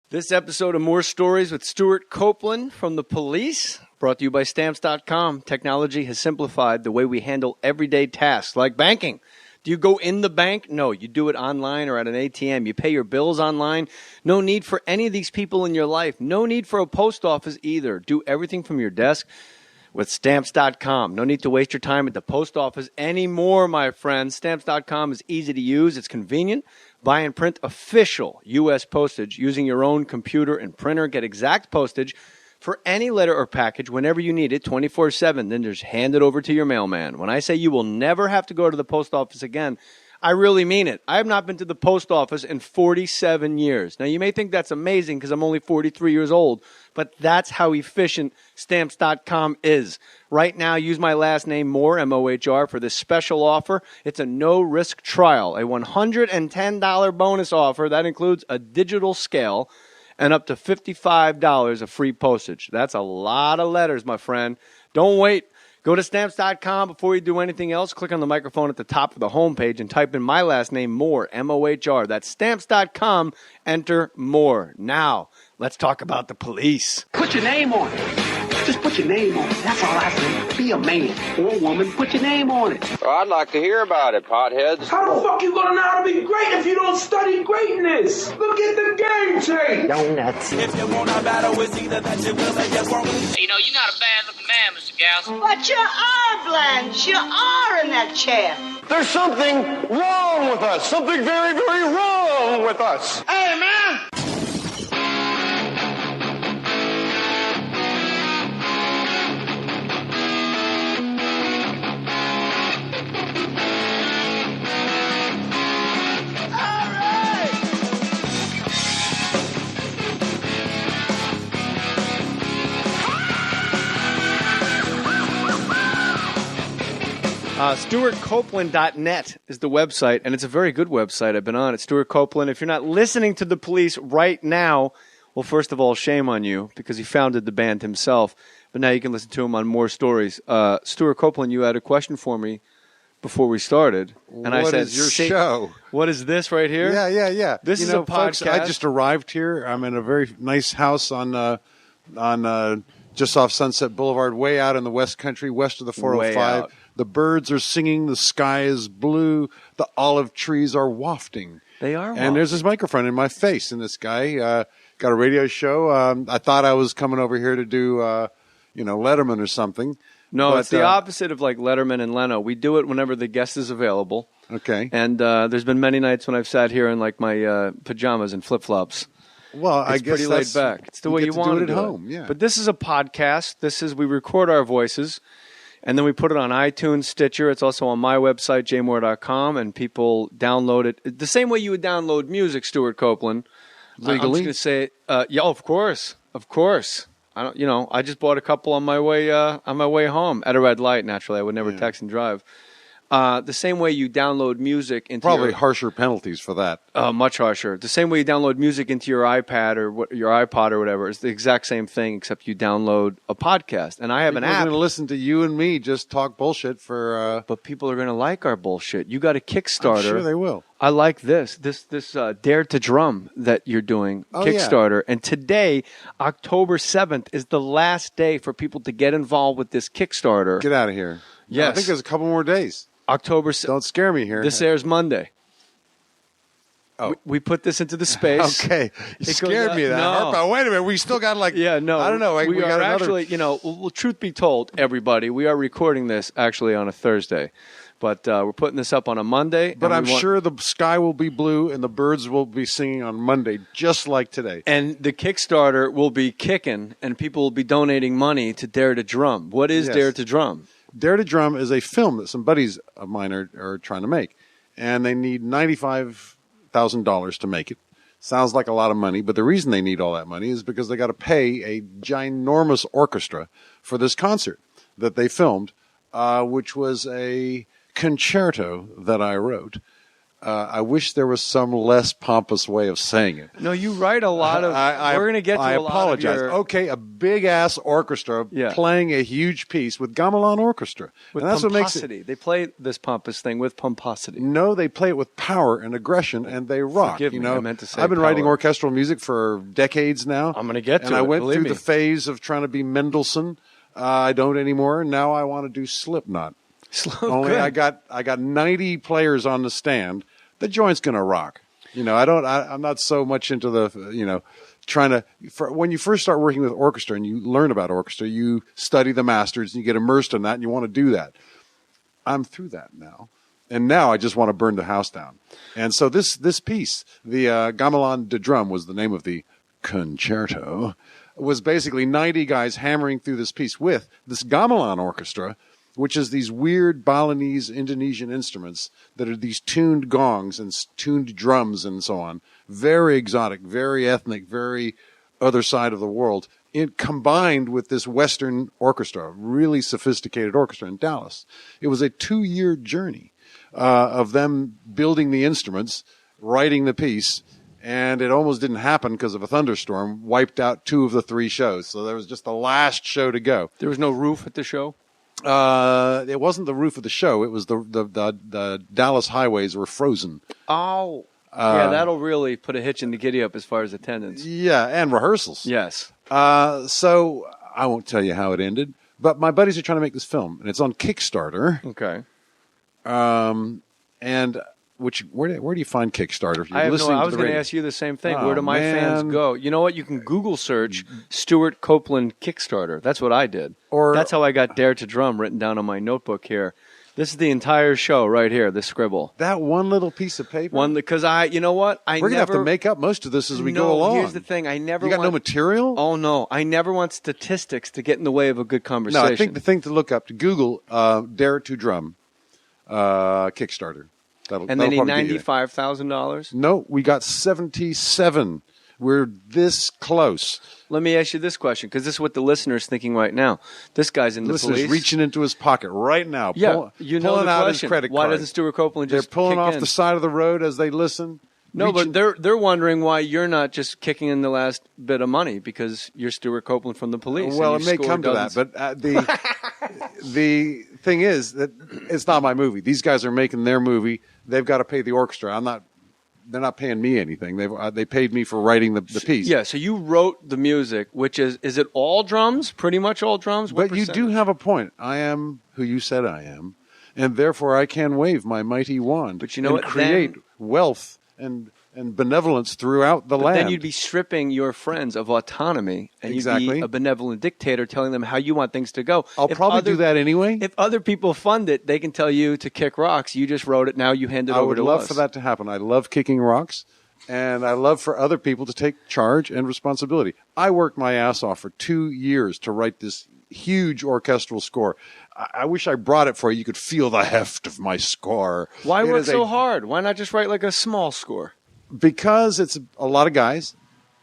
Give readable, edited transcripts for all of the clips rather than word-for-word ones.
This episode of Mohr Stories with Stewart Copland from the Police, brought to you by Stamps.com. Technology has simplified the way we handle everyday tasks like banking. Do you go in the bank? No, you do it online or at an ATM. You pay your bills online. No need for any of these people in your life. No need for a post office either. Do everything from your desk with Stamps.com. No need to waste your time at the post office anymore, my friends. Stamps.com is easy to use. It's convenient. Buy and print official U.S. postage using your own computer and printer. Get exact postage for any letter or package whenever you need it, 24/7. Then just hand it over to your mailman. When I say you will never have to go to the post office again, I really mean it. I have not been to the post office in 47 years. Now, you may think that's amazing because I'm only 43 years old, but that's how efficient Stamps.com is. Right now, use my last name, Mohr, M-O-H-R, for this special offer. It's a no-risk trial, a $110 bonus offer. That includes a digital scale and up to $55 of free postage. That's a lot of letters, my friend. Don't wait. Go to Stamps.com before you do anything else. Click on the microphone at the top of the homepage and type in my last name, Mohr, M-O-H-R. That's Stamps.com. Enter Mohr. Now, let's talk about the police. Put your name on it. Just put your name on it. That's all I say. Be a man or a woman. Put your name on it. Well, I'd like to hear about it, potheads. How the fuck you gonna know how to be great if you don't study greatness? Look at the game tape. Donuts. If you want a battle, it's either that you will or you won't. You know, you're not a bad-looking man, Mr. Gals. But you are, Blanche. You are in that chair. There's something wrong with us. Something very, very wrong with us. Hey, man. StewartCopland.net is the website, and it's a very good website. I've been on it, Stewart Copland. If you're not listening to the Police right now, well, first of all, shame on you, because he founded the band himself. But now you can listen to him on Mohr Stories. Stewart Copland, you had a question for me before we started. And I said, what is your show? What is this right here? Yeah. This is a podcast. Folks, I just arrived here. I'm in a very nice house on just off Sunset Boulevard, way out in the West Country, west of the 405. The birds are singing. The sky is blue. The olive trees are wafting. They are wafting. And there's this microphone in my face. And this guy got a radio show. I thought I was coming over here to do, Letterman or something. No, but it's the opposite of like Letterman and Leno. We do it whenever the guest is available. Okay. And there's been many nights when I've sat here in like my pajamas and flip-flops. Well, It's I guess pretty laid back. It's the way you want to to do it do at home. Yeah. But this is a podcast. We record our voices, and then we put it on iTunes, Stitcher. It's also on my website, jmohr.com, and people download it the same way you would download music, Stewart Copland. Legally? I'm just going to say, yeah, of course. I just bought a couple on my way home at a red light. Naturally, I would never text and drive. The same way you download music into probably harsher penalties for that. Much harsher. The same way you download music into your iPad or your iPod or whatever. It's the exact same thing, except you download a podcast. And I have an app. People are going to listen to you and me just talk bullshit for. But people are going to like our bullshit. You got a Kickstarter. I'm sure they will. I like this Dare to Drum that you're doing, Kickstarter. Yeah. And today, October 7th, is the last day for people to get involved with this Kickstarter. Get out of here. Yes. No, I think there's a couple more days. October. Don't scare me here. This airs Monday. Oh, we put this into the space. Okay, you scared me. That. No. Wait a minute. We still got I don't know. We got are another... actually. Well, truth be told, everybody, we are recording this actually on a Thursday, but we're putting this up on a Monday. But I'm sure the sky will be blue and the birds will be singing on Monday, just like today. And the Kickstarter will be kicking, and people will be donating money to Dare to Drum. What is Dare to Drum? Dare to Drum is a film that some buddies of mine are trying to make, and they need $95,000 to make it. Sounds like a lot of money, but the reason they need all that money is because they got to pay a ginormous orchestra for this concert that they filmed, which was a concerto that I wrote. I wish there was some less pompous way of saying it. No, you write a lot of. We're going to get to I a lot apologize. of your, Okay, a big ass orchestra playing a huge piece with gamelan orchestra, with and that's pomposity. what makes it. They play this pompous thing with pomposity. No, they play it with power and aggression, and they rock. Forgive you me, know, I meant to say I've been power. writing orchestral music for decades now. I'm going to get to and it. I went believe through me. the phase of trying to be Mendelssohn. I don't anymore. Now I want to do Slipknot. Only good. I got 90 players on the stand. The joint's going to rock. You know, I'm not so much into the, you know, trying to, when you first start working with orchestra and you learn about orchestra, you study the masters and you get immersed in that and you want to do that. I'm through that now. And now I just want to burn the house down. And so this piece, the Gamelan de Drum was the name of the concerto, was basically 90 guys hammering through this piece with this gamelan orchestra, which is these weird Balinese Indonesian instruments that are these tuned gongs and tuned drums and so on. Very exotic, very ethnic, very other side of the world. It combined with this Western orchestra, really sophisticated orchestra in Dallas. It was a 2-year journey of them building the instruments, writing the piece, and it almost didn't happen because of a thunderstorm, wiped out 2 of the 3 shows. So there was just the last show to go. There was no roof at the show? It wasn't the roof of the show. It was the Dallas highways were frozen. Oh. Yeah, that'll really put a hitch in the giddy up as far as attendance. Yeah, and rehearsals. Yes. So I won't tell you how it ended, but my buddies are trying to make this film, and it's on Kickstarter. Okay. And where do you find Kickstarter? If you're I have listening I to was the going to radio? ask you the same thing. Oh, Where do my fans go? You know what? You can Google search Stewart Copland Kickstarter. That's what I did. That's how I got Dare to Drum written down on my notebook here. This is the entire show right here, this scribble. That one little piece of paper? Because you know what? We're going to have to make up most of this as we go along. Here's the thing. I never You got want, no material? Oh, no. I never want statistics to get in the way of a good conversation. No, I think the thing to look up, to Google Dare to Drum Kickstarter. And they need $95,000? No, we got 77. We're this close. Let me ask you this question, because this is what the listener's thinking right now. This guy's in the listener's police. reaching into his pocket right now. Yeah, you know pulling the out question. his credit Why card. doesn't Stewart Copland just They're pulling kick off in? the side of the road as they listen. No, but they're wondering why you're not just kicking in the last bit of money because you're Stewart Copland from the police. Well, and it may come to that, but the thing is that it's not my movie. These guys are making their movie. They've got to pay the orchestra. They're not paying me anything. They paid me for writing the piece. Yeah, so you wrote the music, which is it all drums? Pretty much all drums? What But you do have a point. I am who you said I am, and therefore I can wave my mighty wand. But you know and what? create wealth and benevolence throughout the land. Then you'd be stripping your friends of autonomy, and you'd be a benevolent dictator telling them how you want things to go. I'll probably do that anyway. If other people fund it, they can tell you to kick rocks. You just wrote it. Now you hand it over to us. I would love for that to happen. I love kicking rocks, and I love for other people to take charge and responsibility. I worked my ass off for 2 years to write this huge orchestral score. I wish I brought it for you. You could feel the heft of my score. Why work so hard? Why not just write like a small score? Because it's a lot of guys.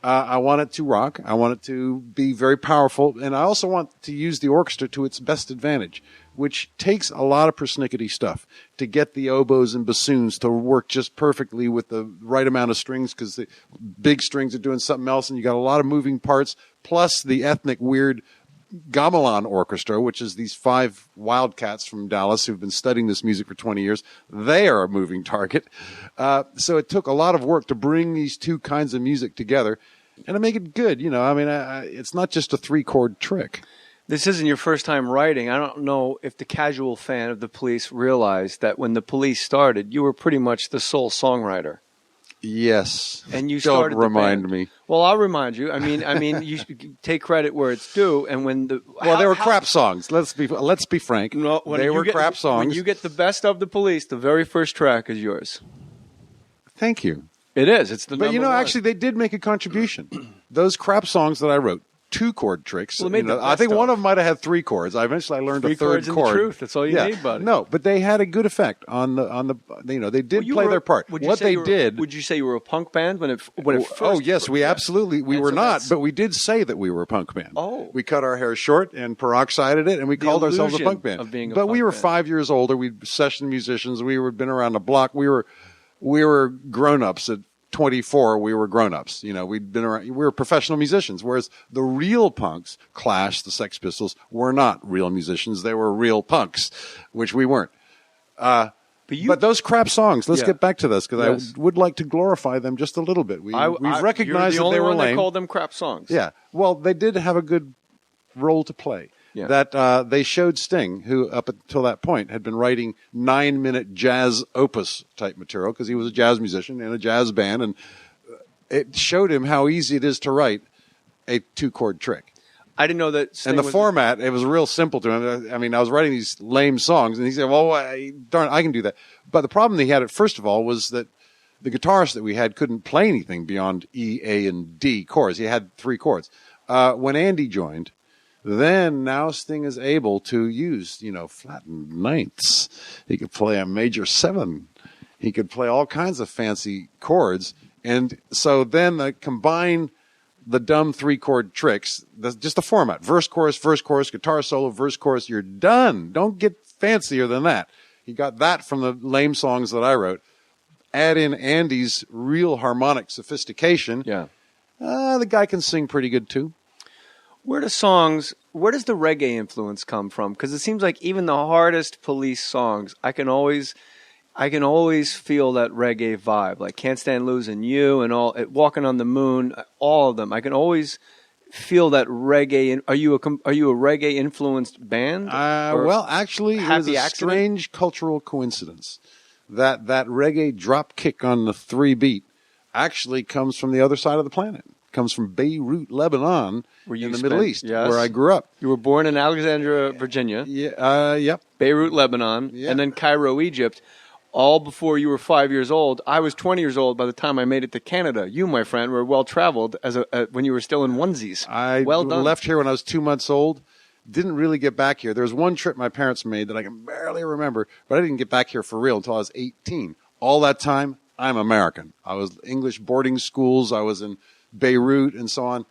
I want it to rock. I want it to be very powerful. And I also want to use the orchestra to its best advantage, which takes a lot of persnickety stuff to get the oboes and bassoons to work just perfectly with the right amount of strings, because the big strings are doing something else, and you got a lot of moving parts, plus the ethnic weird gamelan orchestra, which is these 5 wildcats from Dallas who've been studying this music for 20 years. They are a moving target. So it took a lot of work to bring these 2 kinds of music together and to make it good. You know, I mean, it's not just a 3-chord trick. This isn't your first time writing. I don't know if the casual fan of the Police realized that when the Police started, you were pretty much the sole songwriter. Yes. And you Don't started remind the band. me. Well, I'll remind you. I mean, you should take credit where it's due. And when they were crap songs. Let's be frank. No, they were crap songs. When you get the best of the Police, the very first track is yours. Thank you. It is. It's the. But number one. actually, they did make a contribution. Those crap songs that I wrote. 2-chord tricks. Well, I think one of them might have had 3 chords. I eventually learned 3 a third chords and chord. the truth. That's all you need, buddy. No, but they had a good effect on the. They did play their part. What they did. Would you say you were a punk band when it first? Oh yes, we absolutely were not, but we did say that we were a punk band. Oh, we cut our hair short and peroxided it, and we called ourselves a punk band. Of being a but punk we were band. 5 years older. We session musicians. We were been around the block. We were we were grown-ups. At 24, we were grown-ups. You know, we'd been around, we were professional musicians, whereas the real punks, Clash, the Sex Pistols, were not real musicians. They were real punks, which we weren't. But those crap songs, let's get back to this, because I would like to glorify them just a little bit. We've recognized that they were lame. They called them crap songs. Yeah. Well, they did have a good role to play. Yeah. That they showed Sting, who up until that point had been writing 9-minute jazz opus type material, because he was a jazz musician in a jazz band, and it showed him how easy it is to write a 2-chord trick. I didn't know that. And the format, it was real simple to him. I mean, I was writing these lame songs, and he said, well, darn, I can do that. But the problem that he had, first of all, was that the guitarist that we had couldn't play anything beyond E, A, and D chords. He had 3 chords. When Andy joined, now Sting is able to use, flattened ninths. He could play a major 7. He could play all kinds of fancy chords. And so then combine the dumb 3-chord tricks, just the format, verse, chorus, guitar solo, verse, chorus, you're done. Don't get fancier than that. He got that from the lame songs that I wrote. Add in Andy's real harmonic sophistication. Yeah. The guy can sing pretty good too. Where does the reggae influence come from? Because it seems like even the hardest Police songs, I can always feel that reggae vibe, like Can't Stand Losing You and all, Walking on the Moon, all of them. I can always feel that reggae. Are you a reggae influenced band? Well, actually, it was a strange cultural coincidence that reggae drop kick on the 3-beat actually comes from the other side of the planet. It comes from Beirut, Lebanon, in the Middle East, where I grew up. You were born in Alexandria, Virginia. Yeah. Yep. Beirut, Lebanon, and then Cairo, Egypt. All before you were 5 years old. I was 20 years old by the time I made it to Canada. You, my friend, were well-traveled when you were still in onesies. I left here when I was 2 months old. Didn't really get back here. There was one trip my parents made that I can barely remember, but I didn't get back here for real until I was 18. All that time, I'm American. I was English boarding schools. I was in Beirut and so on.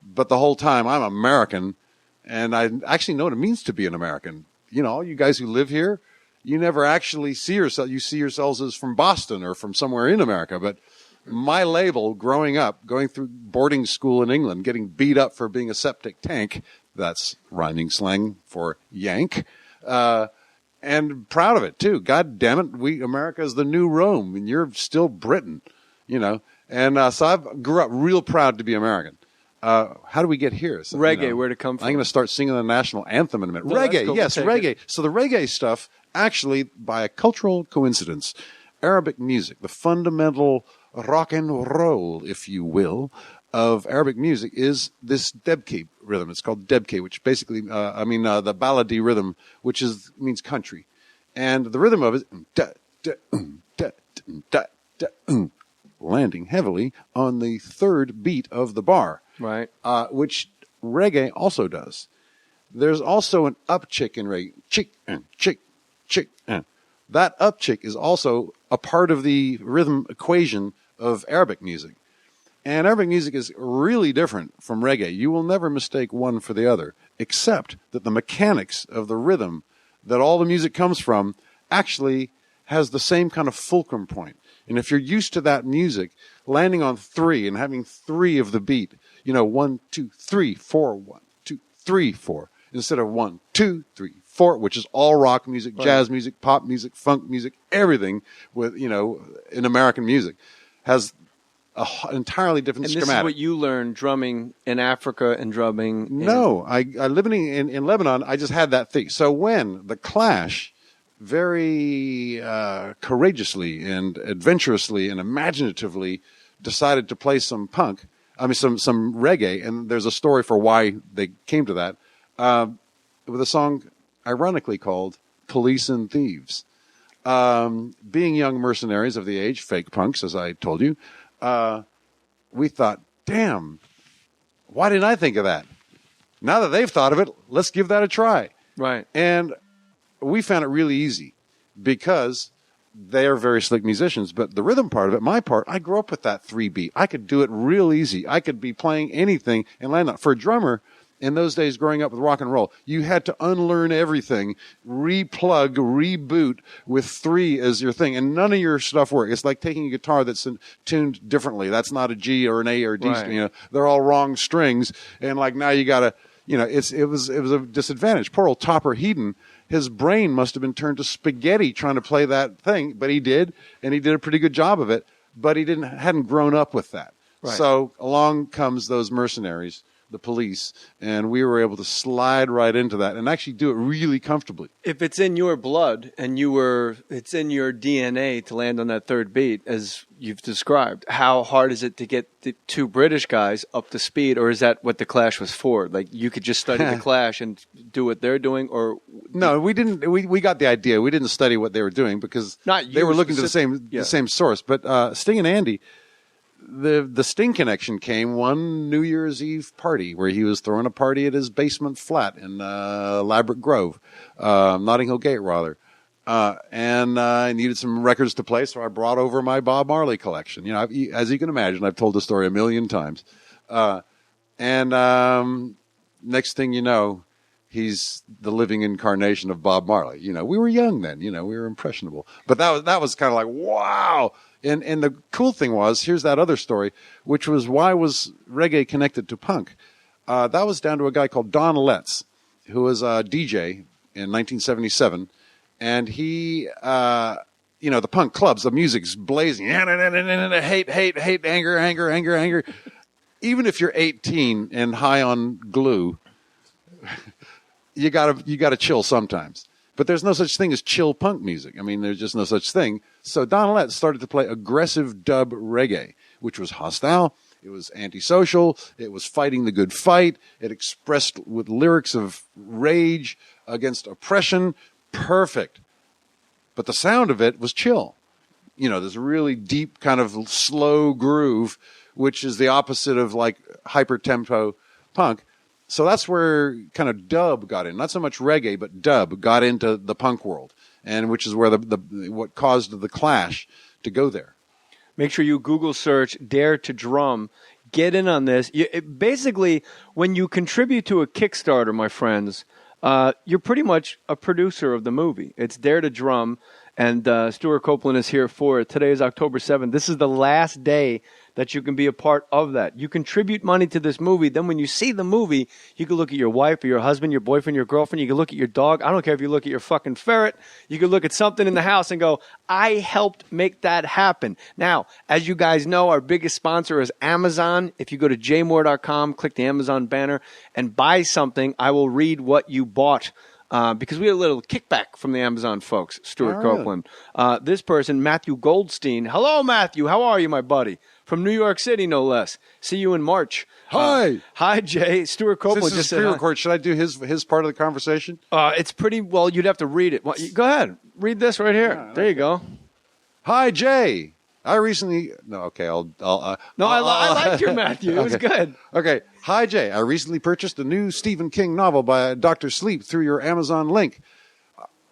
But the whole time, I'm American, and I actually know what it means to be an American. All you guys who live here, you never actually see yourself. You see yourselves as from Boston or from somewhere in America. But my label growing up, going through boarding school in England, getting beat up for being a septic tank, that's rhyming slang for yank, and proud of it too. God damn it. America is the new Rome and you're still Britain, And so I grew up real proud to be American. How do we get here? So, reggae, where'd it come from? I'm going to start singing the national anthem in a minute. No, reggae, cool. yes, reggae. So the reggae stuff, actually, by a cultural coincidence, Arabic music, the fundamental rock and roll, if you will, of Arabic music is this debke rhythm. It's called debke, which basically, the balladi rhythm, which means country. And the rhythm of it is landing heavily on the 3rd beat of the bar. Right. Which reggae also does. There's also an upchick in reggae. Chick, chick, chick. That upchick is also a part of the rhythm equation of Arabic music. And Arabic music is really different from reggae. You will never mistake one for the other, except that the mechanics of the rhythm that all the music comes from actually has the same kind of fulcrum point. And if you're used to that music, landing on 3 and having 3 of the beat, 1, 2, 3, 4, 1, 2, 3, 4, instead of 1, 2, 3, 4, which is all rock music, jazz music, pop music, funk music, everything with, in American music has an entirely different schematic. And this is what you learned drumming in Africa and drumming No, I living in Lebanon, I just had that thing. So when the Clash very courageously and adventurously and imaginatively decided to play some some reggae, and there's a story for why they came to that, with a song ironically called Police and Thieves. Being young mercenaries of the age, fake punks, as I told you, we thought, damn, why didn't I think of that? Now that they've thought of it, let's give that a try. Right. And we found it really easy because they are very slick musicians, but the rhythm part of it, my part, I grew up with that 3-beat. I could do it real easy. I could be playing anything and land on. For a drummer, in those days growing up with rock and roll, you had to unlearn everything, replug, reboot with 3 as your thing, and none of your stuff worked. It's like taking a guitar that's tuned differently. That's not a G or an A or a D Right. string. They're all wrong strings, and like now you got to, it was a disadvantage. Poor old Topper Headon, his brain must have been turned to spaghetti trying to play that thing, but he did, and he did a pretty good job of it. But he hadn't grown up with that. Right. So along comes those mercenaries, the police, and we were able to slide right into that and actually do it really comfortably. If it's in your blood and it's in your DNA to land on that third beat, as you've described, how hard is it to get the 2 British guys up to speed, or is that what the Clash was for? Like, you could just study the Clash and do what they're doing, or no, we didn't. We got the idea. We didn't study what they were doing because they were looking to the same source. But Sting and Andy, the Sting connection came one New Year's Eve party where he was throwing a party at his basement flat in Ladbroke Grove, Notting Hill Gate, rather. And I needed some records to play, so I brought over my Bob Marley collection. As you can imagine, I've told the story a million times. And next thing you know, he's the living incarnation of Bob Marley. We were young then. We were impressionable. But that was kind of like, wow. And the cool thing was, here's that other story, which was why was reggae connected to punk? That was down to a guy called Don Letts, who was a DJ in 1977. And he, the punk clubs, the music's blazing. Hate, anger. Even if you're 18 and high on glue, you gotta chill sometimes. But there's no such thing as chill punk music. I mean, there's just no such thing. So Don Letts started to play aggressive dub reggae, which was hostile. It was antisocial. It was fighting the good fight. It expressed with lyrics of rage against oppression. Perfect. But the sound of it was chill. There's a really deep kind of slow groove, which is the opposite of like hyper tempo punk. So that's where kind of dub got in. Not so much reggae, but dub got into the punk world, and which is where what caused the Clash to go there. Make sure you Google search Dare to Drum. Get in on this. Basically, when you contribute to a Kickstarter, my friends, you're pretty much a producer of the movie. It's Dare to Drum, and Stewart Copland is here for it. Today is October 7th. This is the last day that you can be a part of that. You contribute money to this movie. Then when you see the movie, you can look at your wife or your husband, your boyfriend, your girlfriend. You can look at your dog. I don't care if you look at your fucking ferret. You can look at something in the house and go, I helped make that happen. Now, as you guys know, our biggest sponsor is Amazon. If you go to jaymohr.com, click the Amazon banner, and buy something, I will read what you bought. Because we had a little kickback from the Amazon folks, Stewart Copland. This person, Matthew Goldstein. Hello, Matthew. How are you, my buddy? From New York City, no less. See you in March. Hi. Hi, Jay. Stuart Copland This is just said pre-record. Should I do his part of the conversation? It's pretty, well, you'd have to read it. Well, go ahead. Read this right here. Yeah, there you go. Hi, Jay. I recently... No, okay, I liked your Matthew. It was good. Okay. Hi, Jay. I recently purchased a new Stephen King novel by Dr. Sleep through your Amazon link.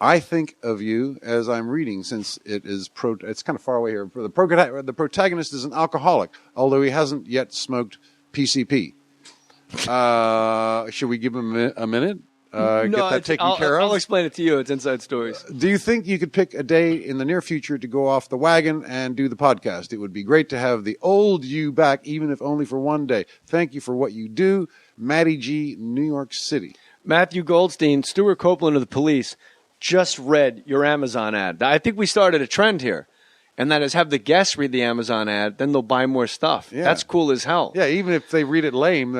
I think of you as I'm reading, since it's kind of far away here. The protagonist is an alcoholic, although he hasn't yet smoked PCP. Should we give him a minute? Get that taken care of? I'll explain it to you. It's Inside Stories. Do you think you could pick a day in the near future to go off the wagon and do the podcast? It would be great to have the old you back, even if only for one day. Thank you for what you do. Matty G, New York City. Matthew Goldstein, Stewart Copland of the Police, just read your Amazon ad. I think we started a trend here, and that is have the guests read the Amazon ad, then they'll buy more stuff. Yeah. That's cool as hell. Yeah, even if they read it lame,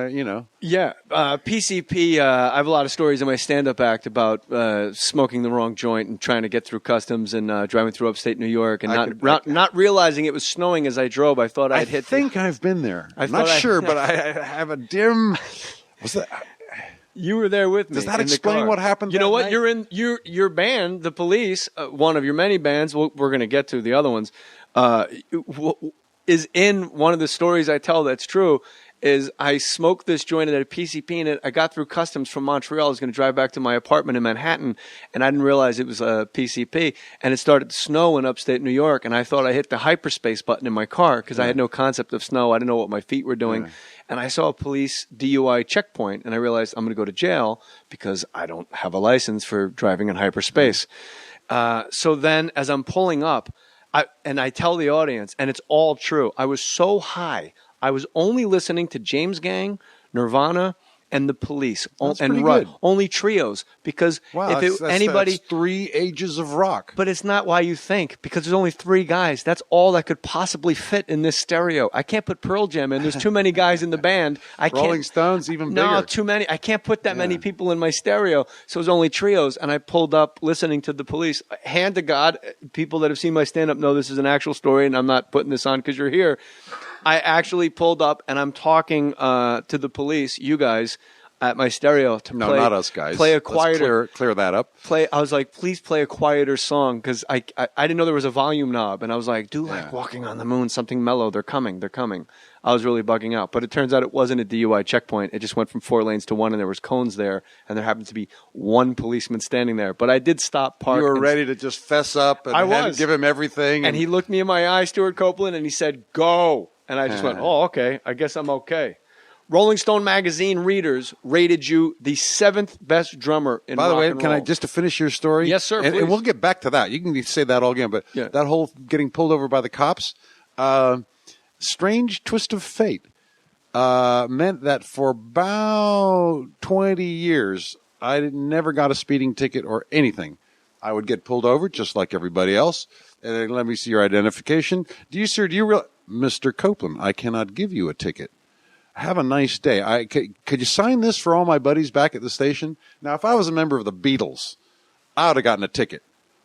Yeah, PCP, I have a lot of stories in my stand-up act about smoking the wrong joint and trying to get through customs and driving through upstate New York and not realizing it was snowing as I drove. I thought I'd hit... I think I've been there. I'm not sure, but I have a dim... What's that? You were there with me. Does that explain what happened? You know what? Night? You're in your band, the Police. One of your many bands. We're going to get to the other ones. Is in one of the stories I tell that's true. is I smoked this joint that had PCP in it. I got through customs from Montreal. I was going to drive back to my apartment in Manhattan, and I didn't realize it was a PCP. And it started to snow in upstate New York, and I thought I hit the hyperspace button in my car because I had no concept of snow. I didn't know what my feet were doing. Yeah. And I saw a police DUI checkpoint, and I realized I'm going to go to jail because I don't have a license for driving in hyperspace. So then as I'm pulling up, I tell the audience, and it's all true, I was so high. I was only listening to James Gang, Nirvana, and the Police, and only trios. Because that's 3 ages of rock. But it's not why you think, because there's only 3 guys. That's all that could possibly fit in this stereo. I can't put Pearl Jam in. There's too many guys in the band. Rolling Stones, even bigger. No, too many. I can't put that many people in my stereo. So it was only trios, and I pulled up listening to the Police. Hand to God, people that have seen my stand-up know this is an actual story, and I'm not putting this on because you're here. I actually pulled up, and I'm talking to the Police, you guys, at my stereo to play. No, not us guys. Play a quieter. Let's clear that up. I was like, please play a quieter song because I didn't know there was a volume knob, and I was like, like Walking on the Moon, something mellow. They're coming. I was really bugging out, but it turns out it wasn't a DUI checkpoint. It just went from 4 lanes to 1, and there was cones there, and there happened to be 1 policeman standing there. But I did stop, park. You were ready to just fess up and give him everything. And he looked me in my eye, Stewart Copland, and he said, "Go." And I just went, "Oh, okay. I guess I'm okay." Rolling Stone magazine readers rated you the 7th best drummer in rock and roll. By the way, can I just to finish your story? Yes, sir. And we'll get back to that. You can say that all again, but that whole getting pulled over by the cops, strange twist of fate, meant that for about 20 years, I never got a speeding ticket or anything. I would get pulled over just like everybody else. And they'd let me see your identification. Do you realize, Mr. Copeland, I cannot give you a ticket. Have a nice day. Could you sign this for all my buddies back at the station? Now, if I was a member of the Beatles, I would have gotten a ticket.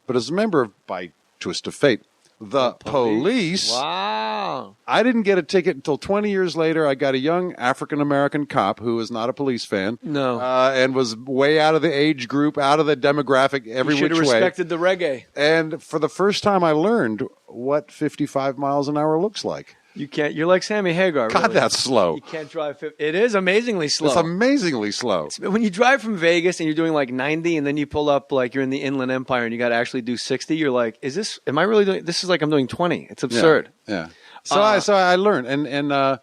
But as a member of, by twist of fate, the police. Wow. I didn't get a ticket until 20 years later. I got a young African-American cop who was not a police fan. No. And was way out of the age group, out of the demographic, every which way. You should have respected the reggae. And for the first time, I learned what 55 miles an hour looks like. You can't. You're like Sammy Hagar. God, really. that's slow. You can't drive 50. It is amazingly slow. It's amazingly slow. When you drive from Vegas and you're doing like 90 and then you pull up like you're in the Inland Empire and you got to actually do 60, you're like, am I really doing, this is like I'm doing 20. It's absurd. Yeah. So I learned. And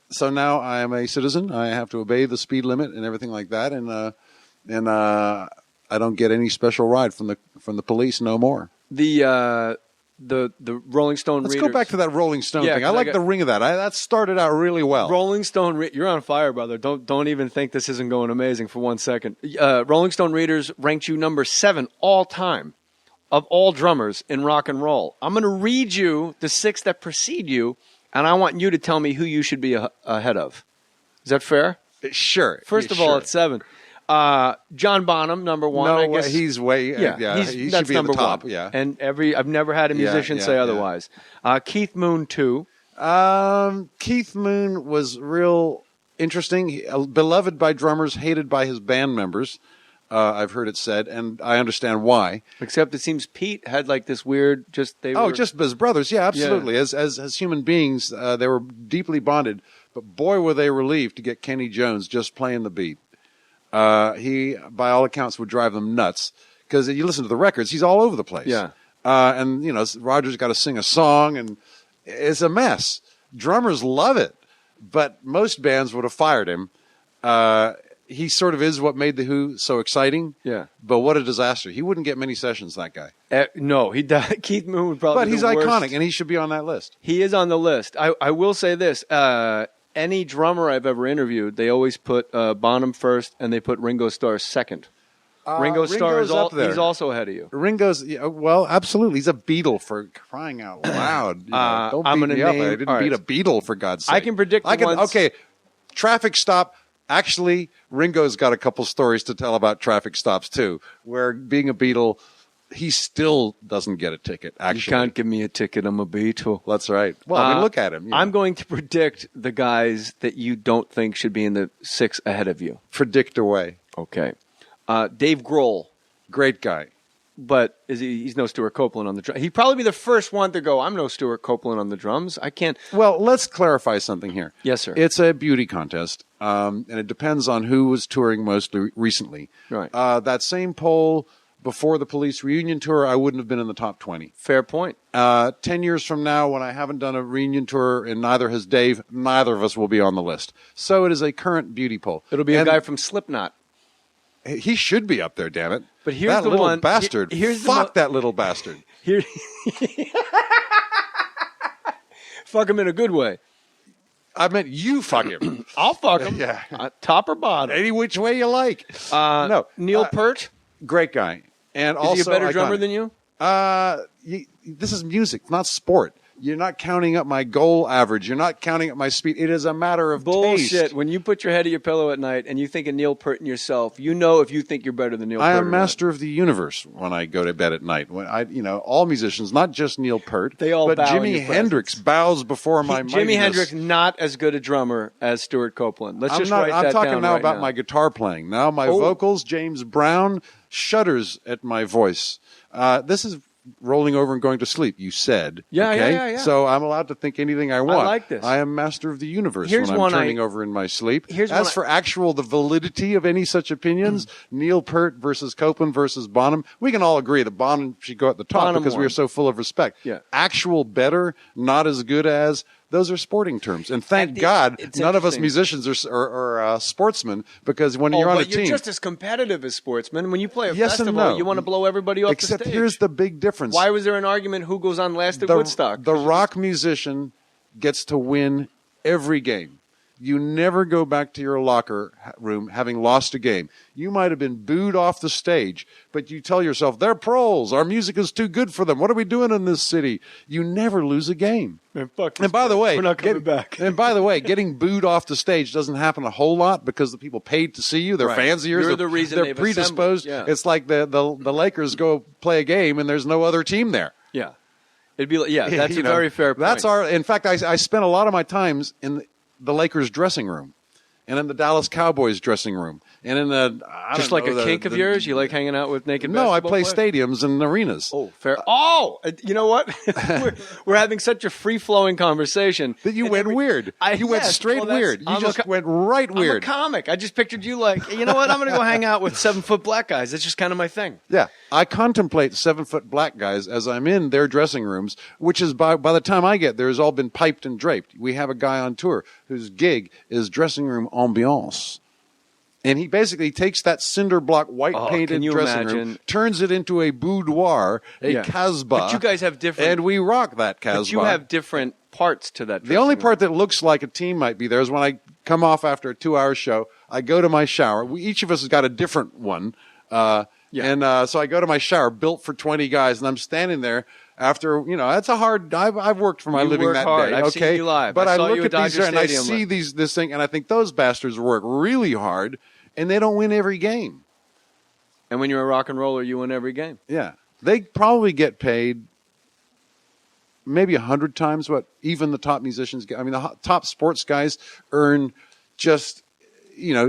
so now I am a citizen. I have to obey the speed limit and everything like that. And I don't get any special ride from the police no more. The Rolling Stone Let's readers. go back to that Rolling Stone thing. I like the ring of that. That started out really well. Rolling Stone, you're on fire, brother. Don't even think this isn't going amazing for 1 second. Rolling Stone readers ranked you number 7 all time of all drummers in rock and roll. I'm going to read you the 6 that precede you, and I want you to tell me who you should be ahead of. Is that fair? Sure. First of all, it's 7. John Bonham, number 1. No, I guess he's way. He should be at the top. 1. Yeah, and I've never had a musician say otherwise. Keith Moon 2. Keith Moon was real interesting. Beloved by drummers, hated by his band members. I've heard it said, and I understand why. Except it seems Pete had like this weird. Just as brothers. Yeah, absolutely. Yeah. As human beings, they were deeply bonded. But boy, were they relieved to get Kenny Jones just playing the beat. He, by all accounts, would drive them nuts because you listen to the records, he's all over the place. Yeah. And, Roger's got to sing a song, and it's a mess. Drummers love it, but most bands would have fired him. He sort of is what made The Who so exciting. Yeah. But what a disaster. He wouldn't get many sessions, that guy. No, he does. Keith Moon would probably be the worst. But he's iconic, and he should be on that list. He is on the list. I will say this. Any drummer I've ever interviewed, they always put Bonham first, and they put Ringo Starr second. Ringo Starr is up there. He's also ahead of you. Ringo's, well, absolutely. He's a Beatle, for crying out loud. Don't beat me up. I didn't beat a Beatle, for God's sake. I can predict Okay, Traffic Stop. Actually, Ringo's got a couple stories to tell about traffic stops, too, where being a Beatle, he still doesn't get a ticket, actually. You can't give me a ticket. I'm a Beatle. That's right. Well, look at him. I'm going to predict the guys that you don't think should be in the 6 ahead of you. Predict away. Okay. Dave Grohl. Great guy. but he's no Stewart Copland on the drums. He'd probably be the first one to go, I'm no Stewart Copland on the drums. I can't. Well, let's clarify something here. Yes, sir. It's a beauty contest, and it depends on who was touring most recently. Right. That same poll before the Police reunion tour, I wouldn't have been in the top 20. Fair point. 10 years from now, when I haven't done a reunion tour, and neither has Dave, neither of us will be on the list. So it is a current beauty poll. It'll be a guy from Slipknot. He should be up there, damn it. But here's that the little one. bastard. Fuck that little bastard. Here, fuck him in a good way. I meant you fuck him. I'll fuck him. Yeah. Top or bottom. Any which way you like. No. Neil Peart. Great guy. And Is also he a better iconic. drummer than you? This is music, not sport. You're not counting up my goal average. You're not counting up my speed. It is a matter of Bullshit. taste. When you put your head at your pillow at night and you think of Neil Peart in yourself, you know if you think you're better than Neil Peart. I am master of the universe when I go to bed at night. When all musicians, not just Neil Peart, they all but bow in Jimi your Hendrix bows before my Jimi mightiness. Hendrix, not as good a drummer as Stewart Copeland. Let's I'm just not, write I'm that talking down now right about now. my guitar playing. Now my vocals, James Brown shudders at my voice. This is rolling over and going to sleep, you said. Yeah, okay? yeah. So I'm allowed to think anything I want. I like this. I am master of the universe Here's when I'm one turning over in my sleep. Here's As one for the validity of any such opinions, Neil Peart versus Copeland versus Bonham, we can all agree that Bonham should go at the top Bonham because we won. are so full of respect. Yeah. Actual better, not as good as, those are sporting terms. And thank God it's none of us interesting. musicians are sportsmen, because when you're on a but team. you're just as competitive as sportsmen. When you play a Yes and festival, no. you want to blow everybody off Except the stage. here's the big difference. Why was there an argument who goes on last at Woodstock? The rock musician gets to win every game. You never go back to your locker room having lost a game. You might have been booed off the stage, but you tell yourself, they're pros. Our music is too good for them. What are we doing in this city? You never lose a game. Man, fuck this And by the place. way, we're not coming back. And by the way, getting booed off the stage doesn't happen a whole lot because the people paid to see you. They're Right. fans of yours. You're the reason they're they've predisposed. assembled. Yeah. It's like the Lakers go play a game and there's no other team there. Yeah. It'd be like, that's You a know, very fair point. In fact, I spent a lot of my times in the Lakers dressing room and in the Dallas Cowboys dressing room and in Just like a kink of yours? You like hanging out with naked No, I basketball play players? stadiums and arenas. Oh, fair. You know what? we're having such a free-flowing conversation. That you went weird. You went straight weird. You just went right weird. I'm a comic. I just pictured you like, you know what? I'm going to go hang out with 7-foot black guys. That's just kind of my thing. Yeah, I contemplate 7-foot black guys as I'm in their dressing rooms, which is by the time I get there has all been piped and draped. We have a guy on tour whose gig is dressing room ambiance. And he basically takes that cinder block white painted can you dressing imagine? room, turns it into a boudoir, a Casbah. But you guys have different. And we rock that Casbah. But you have different parts to that. The only dressing part room. that looks like a team might be there is when I come off after a 2-hour show. I go to my shower. Each of us has got a different one. And so I go to my shower, built for 20 guys, and I'm standing there after, that's a hard, I've worked for my living work that hard. day. I've Okay. seen you live. But I I saw look you at at these Dodger and I Stadium see live. this thing, and I think those bastards work really hard, and they don't win every game. And when you're a rock and roller, you win every game. Yeah. They probably get paid maybe 100 times what even the top musicians get. I mean, the top sports guys earn just,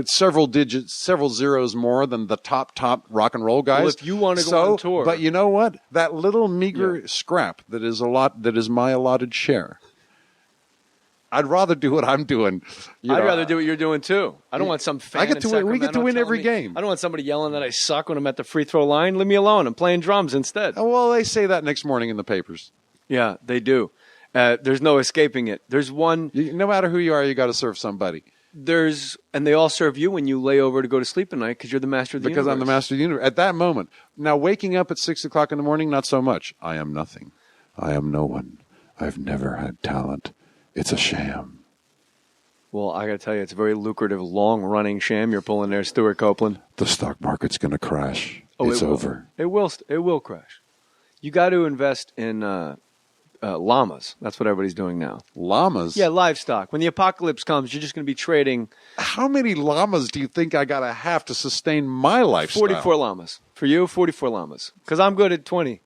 several digits, several zeros more than the top rock and roll guys. Well, if you want to go on tour. But you know what? That little meager scrap that is my allotted share. I'd rather do what I'm doing. I'd rather do what you're doing too. I don't want some fan. I get to win. We get to win every game. I don't want somebody yelling that I suck when I'm at the free throw line. Leave me alone. I'm playing drums instead. Oh, well, they say that next morning in the papers. Yeah, they do. There's no escaping it. There's one. No matter who you are, you got to serve somebody. And they all serve you when you lay over to go to sleep at night because you're the master of the universe. Because I'm the master of the universe. At that moment. Now, waking up at 6 o'clock in the morning, not so much. I am nothing. I am no one. I've never had talent. It's a sham. Well, I got to tell you, it's a very lucrative, long-running sham you're pulling there, Stewart Copland. The stock market's going to crash. Oh, it's over. It will crash. You got to invest in llamas. That's what everybody's doing now. Llamas? Yeah, livestock. When the apocalypse comes, you're just going to be trading. How many llamas do you think I got to have to sustain my lifestyle? 44 llamas. For you, 44 llamas. Because I'm good at 20.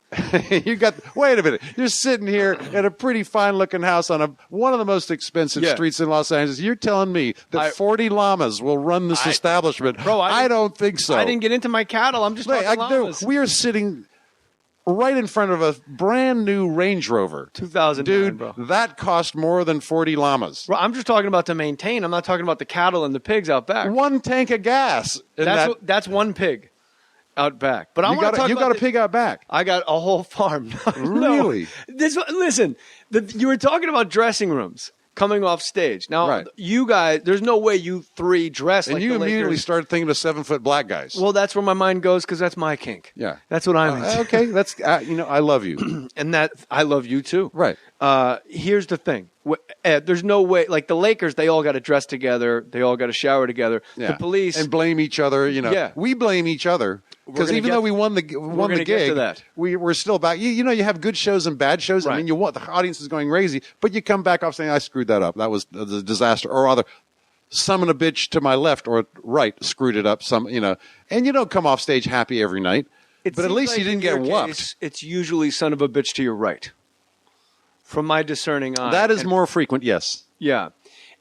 Wait a minute. You're sitting here at a pretty fine-looking house on one of the most expensive streets in Los Angeles. You're telling me that 40 llamas will run this establishment? Bro, I don't think so. I didn't get into my cattle. I'm just talking llamas. We are sitting right in front of a brand new Range Rover. 2009, Dude, bro. that cost more than 40 llamas. Bro, I'm just talking about to maintain. I'm not talking about the cattle and the pigs out back. One tank of gas. That's one pig out back. But I want to talk about... You got a pig out back. I got a whole farm. Really? Listen, you were talking about dressing rooms coming off stage. Now, Right. you guys, there's no way you three dress And like you the immediately Lakers. started thinking of 7-foot black guys. Well, that's where my mind goes because that's my kink. Yeah. That's what I'm into. Okay, that's I love you. And that I love you too. Right. Here's the thing. Ed, there's no way. Like the Lakers, they all got to dress together. They all got to shower together. Yeah. The police and blame each other. Yeah. We blame each other because gonna even get- though we won the gonna gig, get to that. we're still back. You have good shows and bad shows. I Right. mean, the audience is going crazy, but you come back off saying I screwed that up. That was a disaster, or rather, summon a bitch to my left or right screwed it up. And you don't come off stage happy every night. It But at seems least like you didn't in your get whooped. case, it's usually son of a bitch to your right. From my discerning eye. That is And- more frequent, yes. Yeah.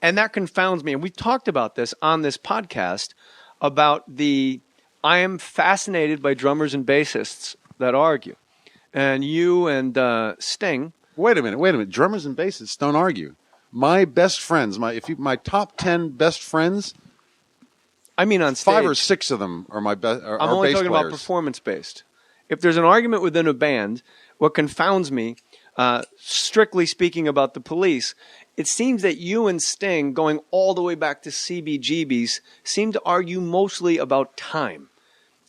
And that confounds me. And we talked about this on this podcast about I am fascinated by drummers and bassists that argue. And you and Sting. Wait a minute. Drummers and bassists don't argue. My best friends, my top 10 best friends, I mean on stage. 5 or 6 of them are my best. I'm only talking about performance-based. If there's an argument within a band, what confounds me, strictly speaking about the Police, it seems that you and Sting, going all the way back to CBGBs, seem to argue mostly about time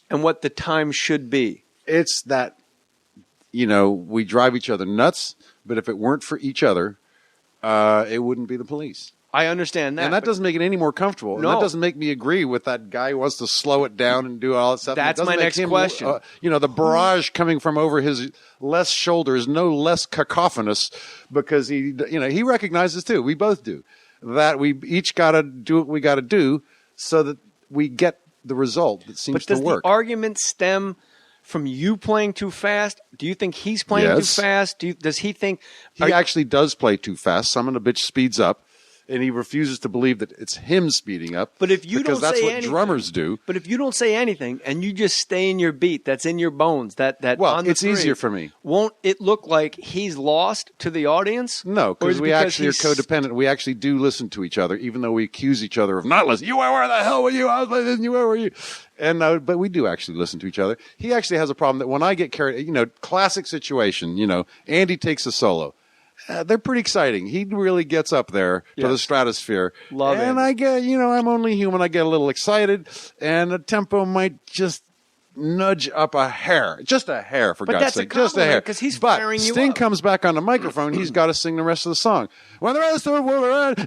and what the time should be. It's that, we drive each other nuts, but if it weren't for each other, it wouldn't be the Police. I understand that. And that but doesn't make it any more comfortable. And No. that doesn't make me agree with that guy who wants to slow it down and do all that stuff. That's It doesn't my make next question. The barrage coming from over his left shoulder is no less cacophonous because he recognizes too. We both do that. We each got to do what we got to do so that we get the result that seems But to does work. the argument stem from you playing too fast? Do you think he's playing Yes. too fast? Does he think... He actually does play too fast. Some of the bitch speeds up, and he refuses to believe that it's him speeding up. But if you because don't that's say what anything, drummers do. But if you don't say anything and you just stay in your beat, that's in your bones. That on the it's three, easier for me. Won't it look like he's lost to the audience? No, Or because is it we actually are he's- codependent. We actually do listen to each other, even though we accuse each other of not listening. Where the hell were you? I was listening. Where were you? And but we do actually listen to each other. He actually has a problem that when I get carried, classic situation. Andy takes a solo. They're pretty exciting. He really gets up there to the Yes. stratosphere. Love and Andy. I get, I'm only human. I get a little excited, and the tempo might just nudge up a hair, just a hair, for But God's that's a sake, just a hair. compliment, 'cause he's but firing you Sting up. comes back on the microphone. He's got to sing the rest of the song. When the rest of the world around,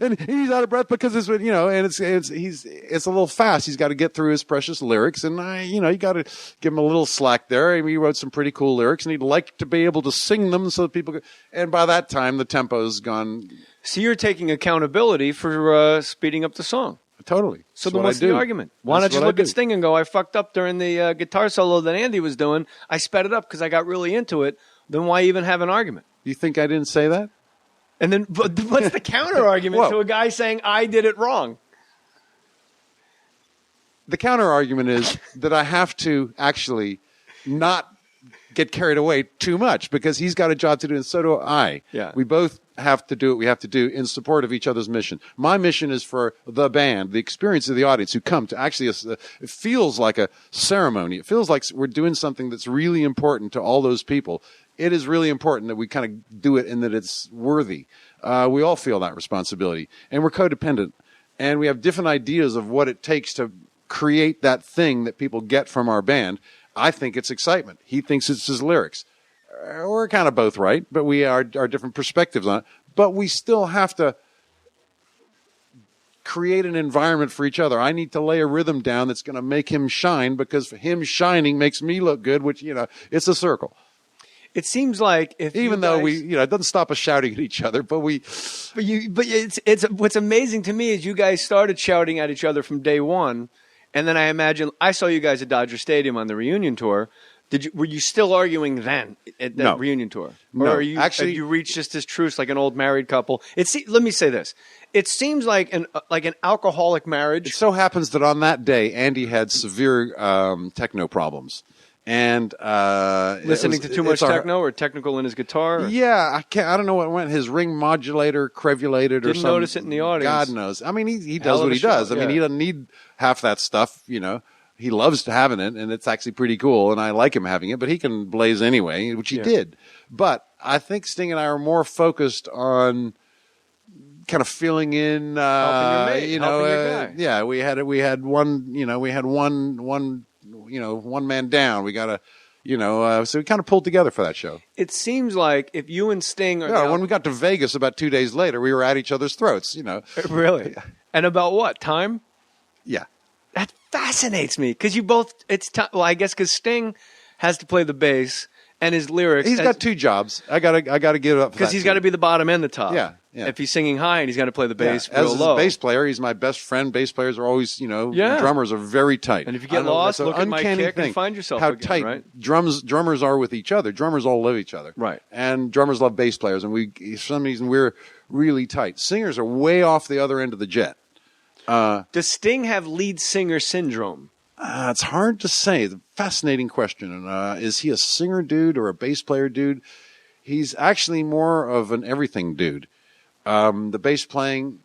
and he's out of breath because it's and it's a little fast. He's got to get through his precious lyrics, and you got to give him a little slack there. I mean, he wrote some pretty cool lyrics, and he'd like to be able to sing them so that people could. And by that time, the tempo's gone. So you're taking accountability for speeding up the song. Totally. So That's then what what's I do. the argument? Why That's not just what I look at do. Sting and go, I fucked up during the guitar solo that Andy was doing. I sped it up because I got really into it. Then why even have an argument? You think I didn't say that? And then what's the counter argument Whoa. to a guy saying I did it wrong? The counter argument is that I have to actually not get carried away too much because he's got a job to do and so do I. Yeah. We both have to do what we have to do in support of each other's mission. My mission is for the band, the experience of the audience who come to actually, it feels like a ceremony. It feels like we're doing something that's really important to all those people. It is really important that we kind of do it and that it's worthy. We all feel that responsibility and we're codependent and we have different ideas of what it takes to create that thing that people get from our band. I think it's excitement. He thinks it's his lyrics. We're kind of both right, but we are different perspectives on it. But we still have to create an environment for each other. I need to lay a rhythm down that's going to make him shine because him shining makes me look good, which, it's a circle. It seems like if Even though it doesn't stop us shouting at each other, but it's what's amazing to me is you guys started shouting at each other from day one, and then I imagine I saw you guys at Dodger Stadium on the reunion tour. Were you still arguing then at that No. reunion tour? Or No. are you, Actually- have you reached just this truce like an old married couple? Let me say this: it seems like an alcoholic marriage. it so happens that on that day, Andy had severe techno problems. And listening to too much techno or technical in his guitar? Or? Yeah, I don't know what went. His ring modulator, crevulated, or something. Didn't notice it in the audience. God knows. I mean, he does what he does. I mean, he doesn't need half that stuff. You know, he loves having it, and it's actually pretty cool. And I like him having it, but he can blaze anyway, which he did. But I think Sting and I are more focused on kind of filling in. Helping your guy. Yeah, we had one. You know, we had one man down. We got to. So we kind of pulled together for that show. It seems like if you and Sting are... when we got to Vegas about 2 days later, we were at each other's throats, Really? And about what? Time? Yeah. That fascinates me, because you both... Well, I guess because Sting has to play the bass, and his lyrics... He's got two jobs. I gotta give it up for that. Because he's got to be the bottom and the top. Yeah. If he's singing high and he's got to play the bass real As low. a bass player, he's my best friend. Bass players are always, drummers are very tight. And if you get lost, look at my kick and find yourself how again, tight right? drummers are with each other. Drummers all love each other. Right. And drummers love bass players, and for some reason we're really tight. Singers are way off the other end of the jet. Does Sting have lead singer syndrome? It's hard to say. The fascinating question. Is he a singer dude or a bass player dude? He's actually more of an everything dude. The bass playing,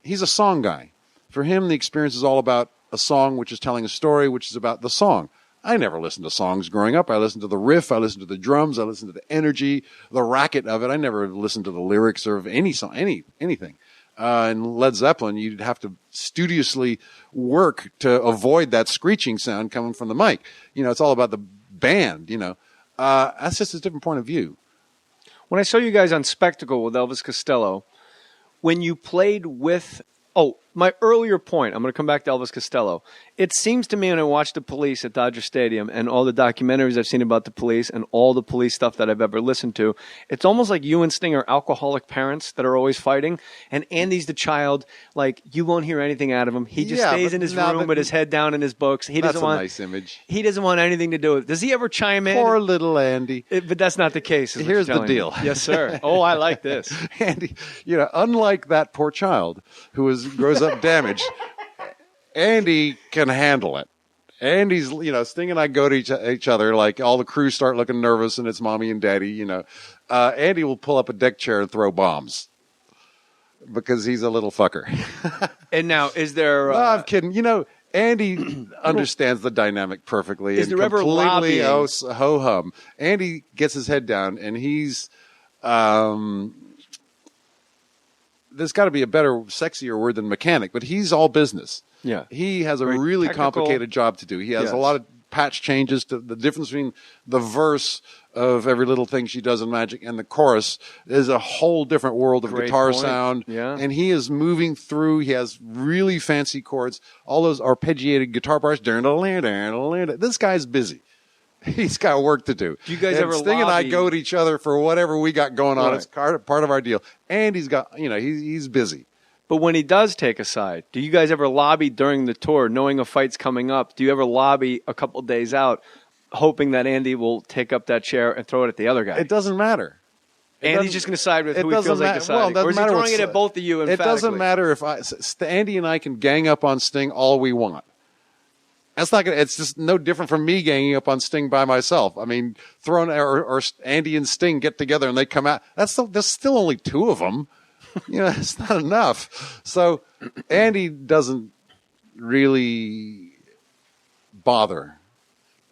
he's a song guy. For him, the experience is all about a song which is telling a story, which is about the song. I never listened to songs growing up. I listened to the riff. I listened to the drums. I listened to the energy, the racket of it. I never listened to the lyrics of any song, anything. In Led Zeppelin, you'd have to studiously work to avoid that screeching sound coming from the mic. It's all about the band, That's just a different point of view. When I saw you guys on Spectacle with Elvis Costello, when you played with... Oh, my earlier point, I'm going to come back to Elvis Costello. It seems to me when I watch the Police at Dodger Stadium and all the documentaries I've seen about the Police and all the Police stuff that I've ever listened to, it's almost like you and Sting are alcoholic parents that are always fighting, and Andy's the child. Like, you won't hear anything out of him. He just stays in his room with his head down in his books. That's a nice image. He doesn't want anything to do with it. Does he ever chime in? Poor little Andy. But that's not the case. Here's the deal. Yes, sir. Oh, I like this. Andy, unlike that poor child who grows up damaged, Andy can handle it. Andy's, Sting and I go to each other, like all the crew start looking nervous and it's mommy and daddy, Andy will pull up a deck chair and throw bombs because he's a little fucker. And now, is there... No, I'm kidding. Andy understands the dynamic perfectly. Is there ever lobbying? Ho-hum. Andy gets his head down and he's... there's got to be a better, sexier word than mechanic, but he's all business. Yeah. He has a Very really technical. Complicated job to do. He has a lot of patch changes to the difference between the verse of Every Little Thing She Does in Magic and the chorus is a whole different world of guitar sound. Yeah. And he is moving through. He has really fancy chords, all those arpeggiated guitar parts. This guy's busy. He's got work to do. Do you guys and ever Sting and I lobby? go to each other for whatever we got going on. Right. It's part of our deal. And he's got, he's busy. But when he does take a side, do you guys ever lobby during the tour, knowing a fight's coming up? Do you ever lobby a couple days out, hoping that Andy will take up that chair and throw it at the other guy? It doesn't matter. Andy's just going to side with who he feels like deciding. Well, or is he throwing it at both of you emphatically? It doesn't matter if Andy and I can gang up on Sting all we want. That's not gonna. It's just no different from me ganging up on Sting by myself. I mean, or Andy and Sting get together and they come out. There's still only two of them. It's not enough. So Andy doesn't really bother,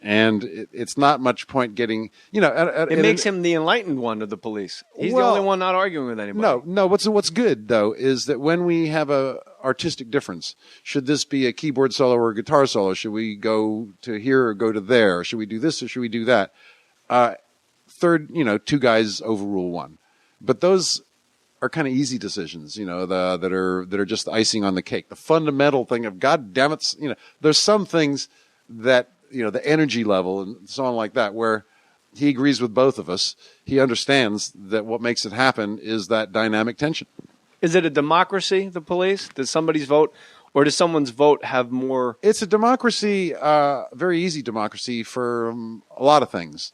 and it's not much point getting. It makes him the enlightened one of the Police. He's the only one not arguing with anybody. No. What's good though is that when we have a artistic difference, should this be a keyboard solo or a guitar solo? Should we go to here or go to there? Should we do this or should we do that? Third, two guys overrule one, but those are kind of easy decisions, that are just icing on the cake. The fundamental thing of God damn it, there's some things that the energy level and so on like that where he agrees with both of us. He understands that what makes it happen is that dynamic tension. Is it a democracy, the Police? Does somebody's vote, or does someone's vote have more? It's a democracy, very easy democracy for a lot of things.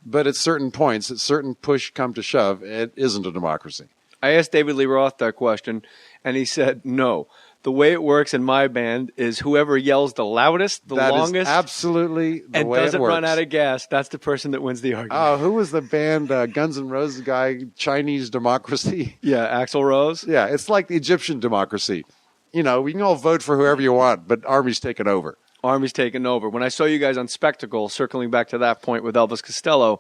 But at certain points, at certain push come to shove, it isn't a democracy. I asked David Lee Roth that question, and he said no. the way it works in my band is whoever yells the loudest, the That is longest, absolutely the and way doesn't it works. run out of gas, that's the person that wins the argument. Oh, who was the band Guns N' Roses guy? Chinese Democracy? Yeah, Axl Rose. Yeah, it's like the Egyptian democracy. You know, we can all vote for whoever you want, but Army's taking over. Army's taking over. When I saw you guys on Spectacle, circling back to that point with Elvis Costello,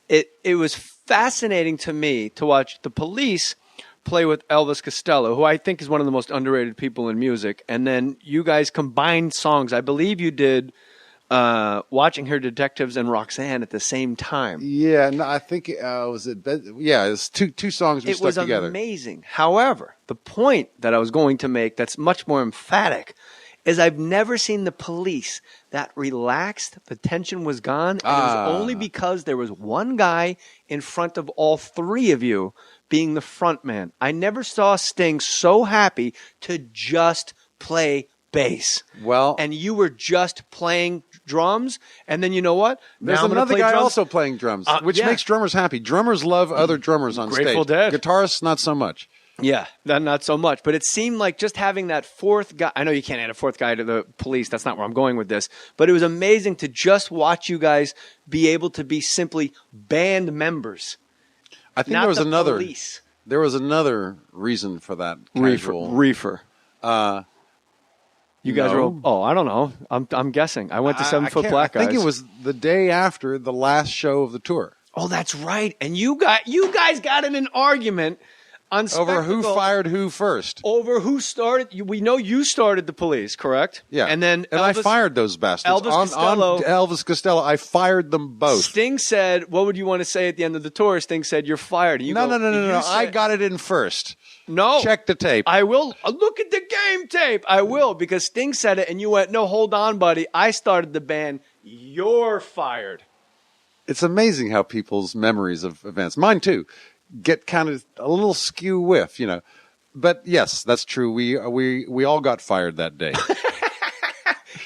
it was fascinating to me to watch the Police play with Elvis Costello, who I think is one of the most underrated people in music. And then you guys combined songs. I believe you did Watching Her Detectives and Roxanne at the same time. Yeah, no, I think was it? Yeah, it's two songs we stuck together. It was amazing. However, the point that I was going to make that's much more emphatic is I've never seen the Police that relaxed. The tension was gone. And it was only because there was one guy in front of all three of you being the front man. I never saw Sting so happy to just play bass. Well, and you were just playing drums, and then you know what? There's Now I'm gonna another play guy drums. also playing drums, which yeah. makes drummers happy. Drummers love other drummers on Grateful stage. Dead. Guitarists, not so much. Yeah, not so much. But it seemed like just having that fourth guy. I know you can't add a fourth guy to the Police. That's not where I'm going with this. But it was amazing to just watch you guys be able to be simply band members. I think not there was the another. Police. There was another reason for that. Casual. Reefer. You guys No. were. Oh, I don't know. I'm guessing. I went to 7 Foot can't- Black Guys. I think it was the day after the last show of the tour. Oh, that's right. And you guys got in an argument on Over who Spectacle fired who first. over who started. We know you started the Police, correct? Yeah. And then I Elvis- fired those bastards. Elvis on Costello- Elvis Costello, I fired them both. Sting said, "What would you want to say at the end of the tour?" Sting said, "You're fired." And you No. you I said- got it in first. No. Check the tape. I will. Look at the game tape. I will, because Sting said it, and you went, "No, hold on, buddy. I started the band. You're fired." It's amazing how people's memories of events, mine too, get kind of a little skew with, you know. But yes, that's true. We all got fired that day.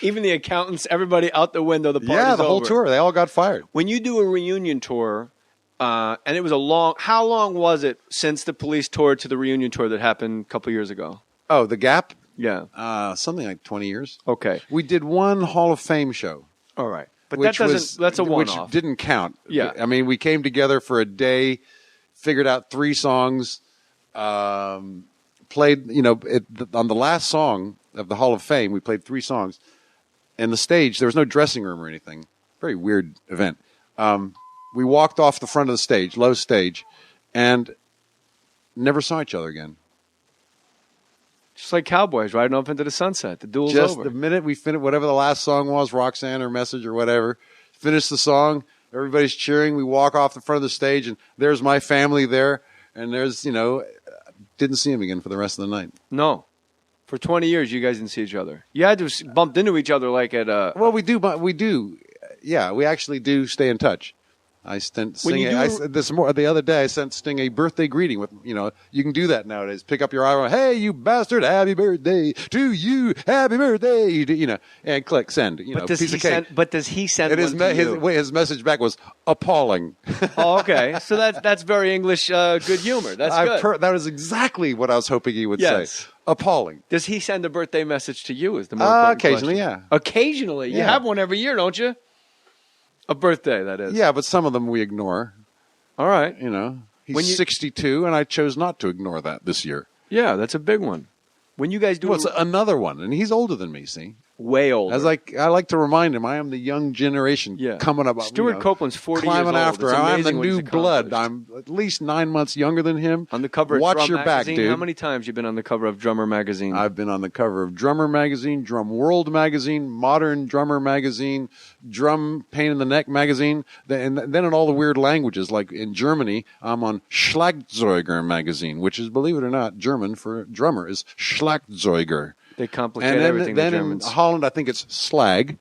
Even the accountants, everybody out the window. The party's Yeah, the whole over. tour, they all got fired. When you do a reunion tour, and it was how long was it since the Police toured to the reunion tour that happened a couple years ago? Oh, the Gap? Yeah. Something like 20 years. Okay. We did one Hall of Fame show. All right. But Which that doesn't. was, That's a one-off. Which didn't count. Yeah. I mean, we came together for a day, figured out 3 songs, played, you know, on the last song of the Hall of Fame, we played 3 songs. And the stage, there was no dressing room or anything. Very weird event. We walked off the front of the stage, low stage, and never saw each other again. Just like cowboys riding off into the sunset. The duel's Just over. the minute we finished, whatever the last song was, Roxanne or Message or whatever, finished the song, everybody's cheering. We walk off the front of the stage, and there's my family there, and there's, you know, didn't see him again for the rest of the night. No. For 20 years, you guys didn't see each other. You had to bumped into each other like at a... Well, we do, but we do. Yeah, we actually do stay in touch. I sent When you Sting. do- The other day, I sent Sting a birthday greeting with, you know, you can do that nowadays. Pick up your iPhone. Hey, you bastard! Happy birthday to you. Happy birthday. You know, and click send. You know, But does piece he of cake. send? But does he send And one to you? his message back was appalling. Oh, okay. So that's very English good humor. That's good. That was exactly what I was hoping he would Yes. say. Appalling. Does he send a birthday message to you? Is the more important Occasionally, question. yeah. Occasionally, you Yeah. have one every year, don't you? A birthday, that is. Yeah, but some of them we ignore. All right. You know, he's When you- 62, and I chose not to ignore that this year. Yeah, that's a big one. When you guys do Well, it's another one, and he's older than me. See, way older. as I like to remind him, I am the young generation coming up. Stuart Copland's 40 years climbing old. after. It's I'm the amazing what he's new blood. accomplished. I'm at least 9 months younger than him. On the cover of Watch Drum your back, Magazine. dude. How many times you been on the cover of Drummer Magazine? I've been on the cover of Drummer Magazine, Drum World Magazine, Modern Drummer Magazine, Drum Pain in the Neck Magazine, and then in all the weird languages. Like in Germany, I'm on Schlagzeuger Magazine, which is, believe it or not, German for drummer is Schlagzeuger. They complicate And everything. then the in Germans. Holland, I think it's Slag.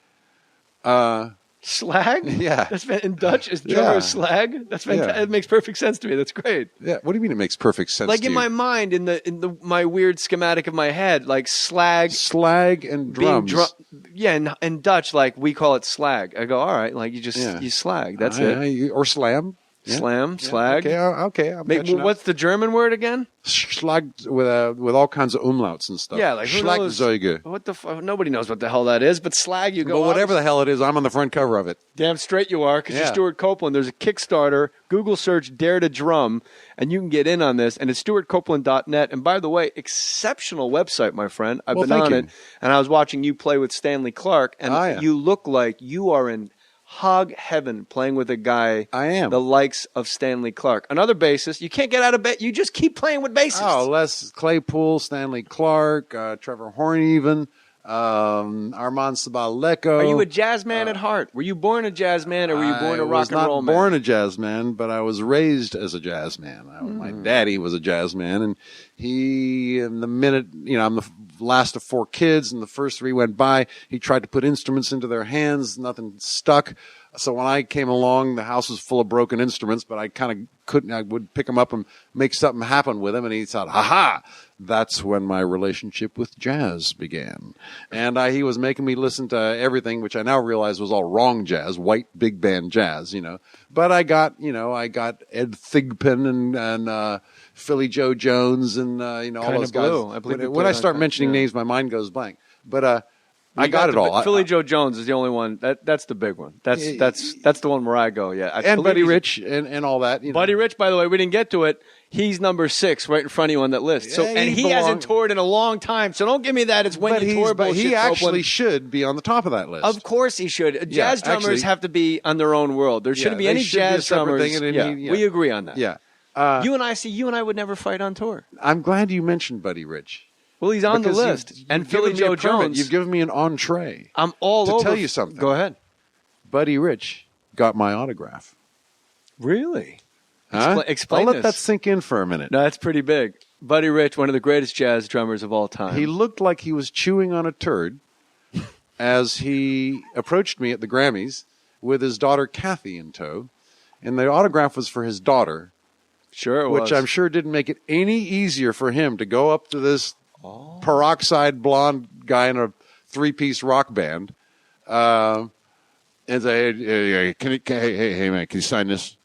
Slag? Yeah. That's in Dutch. Is drummer Yeah. slag? That's fantastic. Yeah. It makes perfect sense to me. That's great. Yeah. What do you mean it makes perfect sense? Like to in you? my mind, in the my weird schematic of my head, like slag slag and being drums. yeah, in Dutch, like we call it slag. I go, all right, like you just Yeah. you slag. That's it. Or slam. Slam, slag. Okay. I'm catching up. What's the German word again? Schlag with all kinds of umlauts and stuff. Yeah, like who knows? Schlagzeuge. What the fuck? Nobody knows what the hell that is, but slag, you go. But whatever the hell it is, I'm on the front cover of it. Damn straight you are, because you're Stewart Copland. There's a Kickstarter. Google search Dare to Drum, and you can get in on this. And it's stewartcopeland.net. And by the way, exceptional website, my friend. I've been on it, and I was watching you play with Stanley Clarke, and you look like you are in hog heaven playing with a guy the likes of Stanley Clarke. Another bassist, you can't get out of bed. You just keep playing with bassists. Oh, Les Claypool, Stanley Clarke, Trevor Horn even, Armand Sabaleko. Are you a jazz man at heart? Were you born a jazz man, or were you born a rock and roll man? I was not born a jazz man, but I was raised as a jazz man. My daddy was a jazz man, and he, in the minute, I'm the last of 4 kids, and the first 3 went by. He tried to put instruments into their hands. Nothing stuck. So when I came along, the house was full of broken instruments, but I kind of couldn't. I would pick them up and make something happen with them. And he thought, ha. That's when my relationship with jazz began. And he was making me listen to everything, which I now realize was all wrong jazz, white big band jazz, But I got Ed Thigpen and Philly Joe Jones and, all those guys. When I start mentioning names, my mind goes blank. But I got it all. Philly Joe Jones is the only one. That's the big one. That's the one where I go. Yeah, and Buddy Rich and all that. Buddy Rich, by the way, we didn't get to it. He's number 6 right in front of you on that list. So, and he hasn't toured in a long time. So don't give me that. It's when you tour bullshit. But he actually should be on the top of that list. Of course he should. Jazz drummers have to be on their own world. There shouldn't be any jazz drummers. We agree on that. Yeah. You and I would never fight on tour. I'm glad you mentioned Buddy Rich. Well, he's on the list. And Philly Joe Jones. You've given me an entree. I'm all over. To tell you something. Go ahead. Buddy Rich got my autograph. Really? Huh? Explain I'll let that sink in for a minute. No, that's pretty big. Buddy Rich, one of the greatest jazz drummers of all time. He looked like he was chewing on a turd as he approached me at the Grammys with his daughter Kathy in tow. And the autograph was for his daughter. Sure it was. Which I'm sure didn't make it any easier for him to go up to this peroxide blonde guy in a 3-piece rock band and say, hey, man, can you sign this?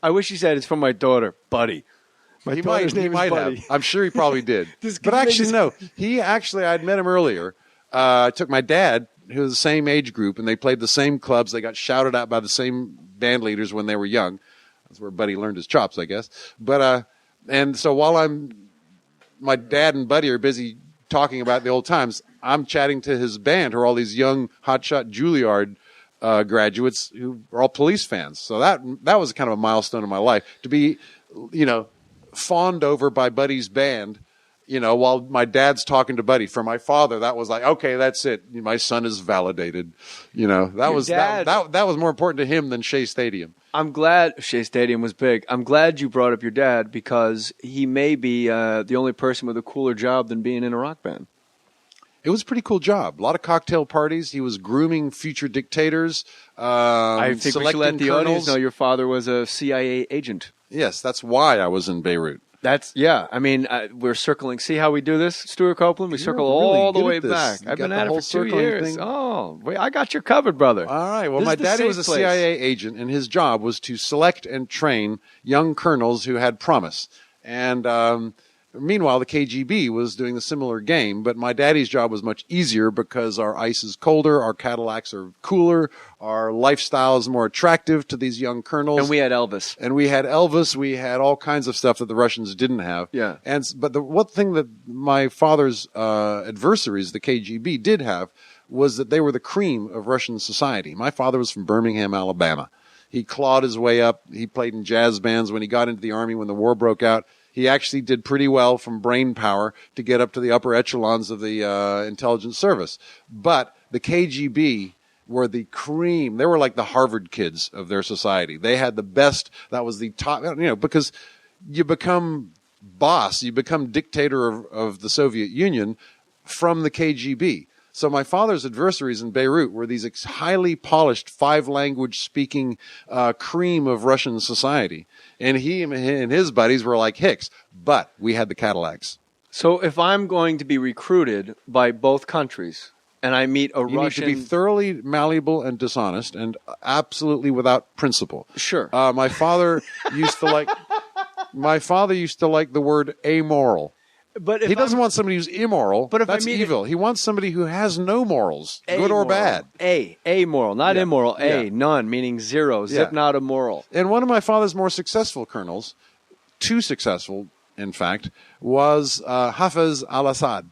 I wish he said it's from my daughter, Buddy. My daughter's name is Buddy. Have. I'm sure he probably did. But actually, no. I'd met him earlier. I took my dad, who was the same age group, and they played the same clubs. They got shouted out by the same band leaders when they were young. That's where Buddy learned his chops, I guess. But and so while my dad and Buddy are busy talking about the old times, I'm chatting to his band, who are all these young hotshot Juilliard graduates who are all Police fans. So that was kind of a milestone in my life, to be, fawned over by Buddy's band, while my dad's talking to Buddy. For my father, that was like, okay, that's it. My son is validated. That was more important to him than Shea Stadium. I'm glad Shea Stadium was big. I'm glad you brought up your dad, because he may be the only person with a cooler job than being in a rock band. It was a pretty cool job. A lot of cocktail parties. He was grooming future dictators. I think we should let the audience know your father was a CIA agent. Yes, that's why I was in Beirut. I mean, we're circling. See how we do this, Stuart Copeland? We circle all the way back. I've been at it for 2 years. Thing. Oh, wait, I got you covered, brother. All right. Well, my daddy was a CIA agent, and his job was to select and train young colonels who had promise. And meanwhile, the KGB was doing the similar game, but my daddy's job was much easier because our ice is colder, our Cadillacs are cooler, our lifestyle is more attractive to these young colonels. And we had Elvis. We had all kinds of stuff that the Russians didn't have. Yeah. But the one thing that my father's adversaries, the KGB, did have was that they were the cream of Russian society. My father was from Birmingham, Alabama. He clawed his way up. He played in jazz bands when he got into the Army when the war broke out. He actually did pretty well from brain power to get up to the upper echelons of the intelligence service. But the KGB were the cream. They were like the Harvard kids of their society. They had the best. That was the top, because you become boss, you become dictator of the Soviet Union from the KGB. So my father's adversaries in Beirut were these highly polished 5-language speaking cream of Russian society. And he and his buddies were like Hicks, but we had the Cadillacs. So if I'm going to be recruited by both countries, and I meet a You Russian. need to be thoroughly malleable and dishonest and absolutely without principle. Sure. My father used to like. My father used to like the word amoral. But if He doesn't want somebody who's immoral. But if I that's mean- evil. He wants somebody who has no morals, good or amoral. bad. Amoral, not Yeah. immoral. Yeah. None, meaning zero. Zip, Yeah. not immoral. And one of my father's more successful colonels, too successful, in fact, was Hafez al-Assad,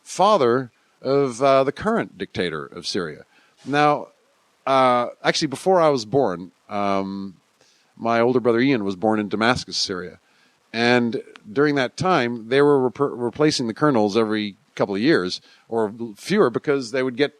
father of the current dictator of Syria. Now, actually, before I was born, my older brother Ian was born in Damascus, Syria. And during that time, they were replacing the colonels every couple of years, or fewer, because they would get,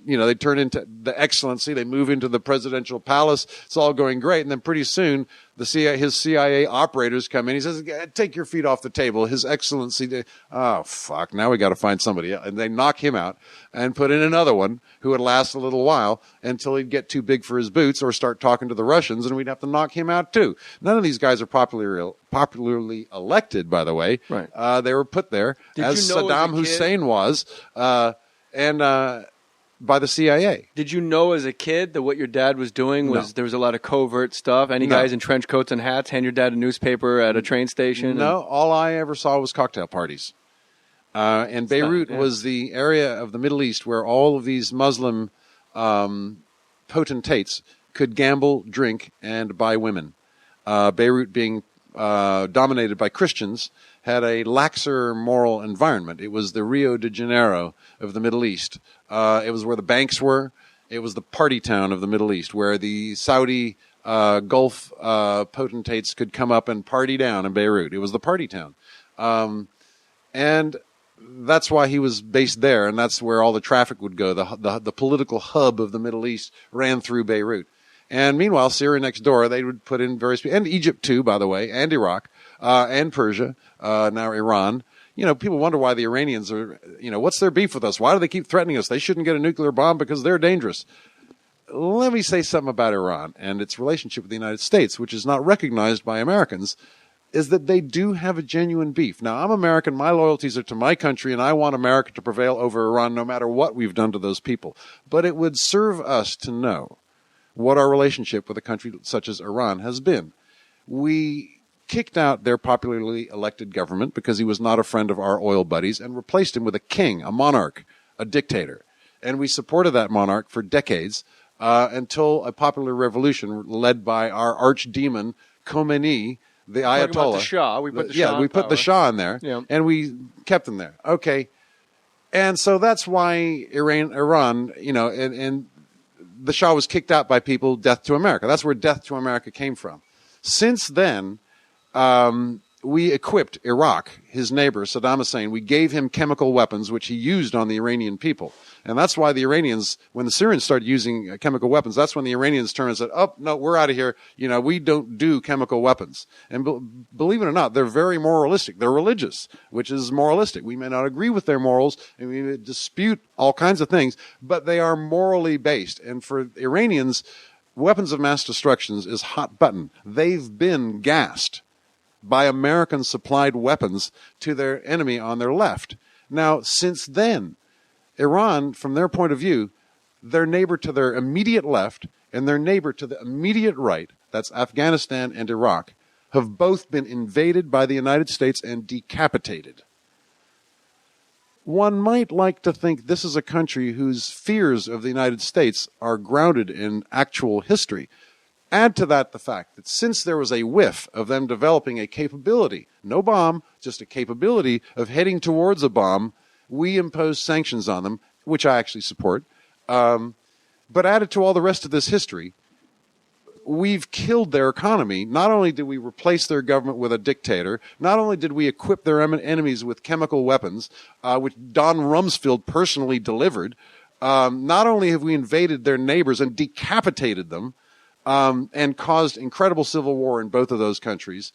they turn into the excellency. They move into the presidential palace. It's all going great. And then pretty soon, his CIA operators come in. He says, take your feet off the table. His excellency. Oh, fuck. Now we got to find somebody else. And they knock him out and put in another one who would last a little while until he'd get too big for his boots or start talking to the Russians, and we'd have to knock him out too. None of these guys are popularly elected, by the way. Right. They were put there, as you know Saddam as a kid- Hussein was, by the CIA. Did you know as a kid that what your dad was doing was there was a lot of covert stuff? Any No. guys in trench coats and hats hand your dad a newspaper at a train station? No, all I ever saw was cocktail parties. And Beirut was the area of the Middle East where all of these Muslim potentates could gamble, drink, and buy women. Beirut, being dominated by Christians, had a laxer moral environment. It was the Rio de Janeiro of the Middle East. It was where the banks were. It was the party town of the Middle East, where the Saudi Gulf potentates could come up and party down in Beirut. It was the party town. And that's why he was based there, and that's where all the traffic would go. The political hub of the Middle East ran through Beirut. And meanwhile, Syria next door, they would put in various people, and Egypt too, by the way, and Iraq, and Persia, now Iran. People wonder why the Iranians are, what's their beef with us? Why do they keep threatening us? They shouldn't get a nuclear bomb because they're dangerous. Let me say something about Iran and its relationship with the United States, which is not recognized by Americans, is that they do have a genuine beef. Now, I'm American. My loyalties are to my country, and I want America to prevail over Iran no matter what we've done to those people. But it would serve us to know what our relationship with a country such as Iran has been. We kicked out their popularly elected government because he was not a friend of our oil buddies and replaced him with a king, a monarch, a dictator. And we supported that monarch for decades until a popular revolution led by our archdemon, Khomeini, the Ayatollah. About the Shah. We put the Shah we in put the power. Shah in there, Yeah. and we kept him there. Okay. And so that's why Iran, and the Shah was kicked out by people, death to America. That's where death to America came from. Since then, we equipped Iraq, his neighbor, Saddam Hussein. We gave him chemical weapons, which he used on the Iranian people. And that's why the Iranians, when the Syrians started using chemical weapons, that's when the Iranians turned and said, oh, no, we're out of here. We don't do chemical weapons. And believe it or not, they're very moralistic. They're religious, which is moralistic. We may not agree with their morals, and we may dispute all kinds of things, but they are morally based. And for Iranians, weapons of mass destruction is hot button. They've been gassed by American-supplied weapons to their enemy on their left. Now, since then, Iran, from their point of view, their neighbor to their immediate left and their neighbor to the immediate right, that's Afghanistan and Iraq, have both been invaded by the United States and decapitated. One might like to think this is a country whose fears of the United States are grounded in actual history. Add to that the fact that since there was a whiff of them developing a capability, no bomb, just a capability of heading towards a bomb, we imposed sanctions on them, which I actually support. But added to all the rest of this history, we've killed their economy. Not only did we replace their government with a dictator, not only did we equip their enemies with chemical weapons, which Don Rumsfeld personally delivered, not only have we invaded their neighbors and decapitated them, and caused incredible civil war in both of those countries,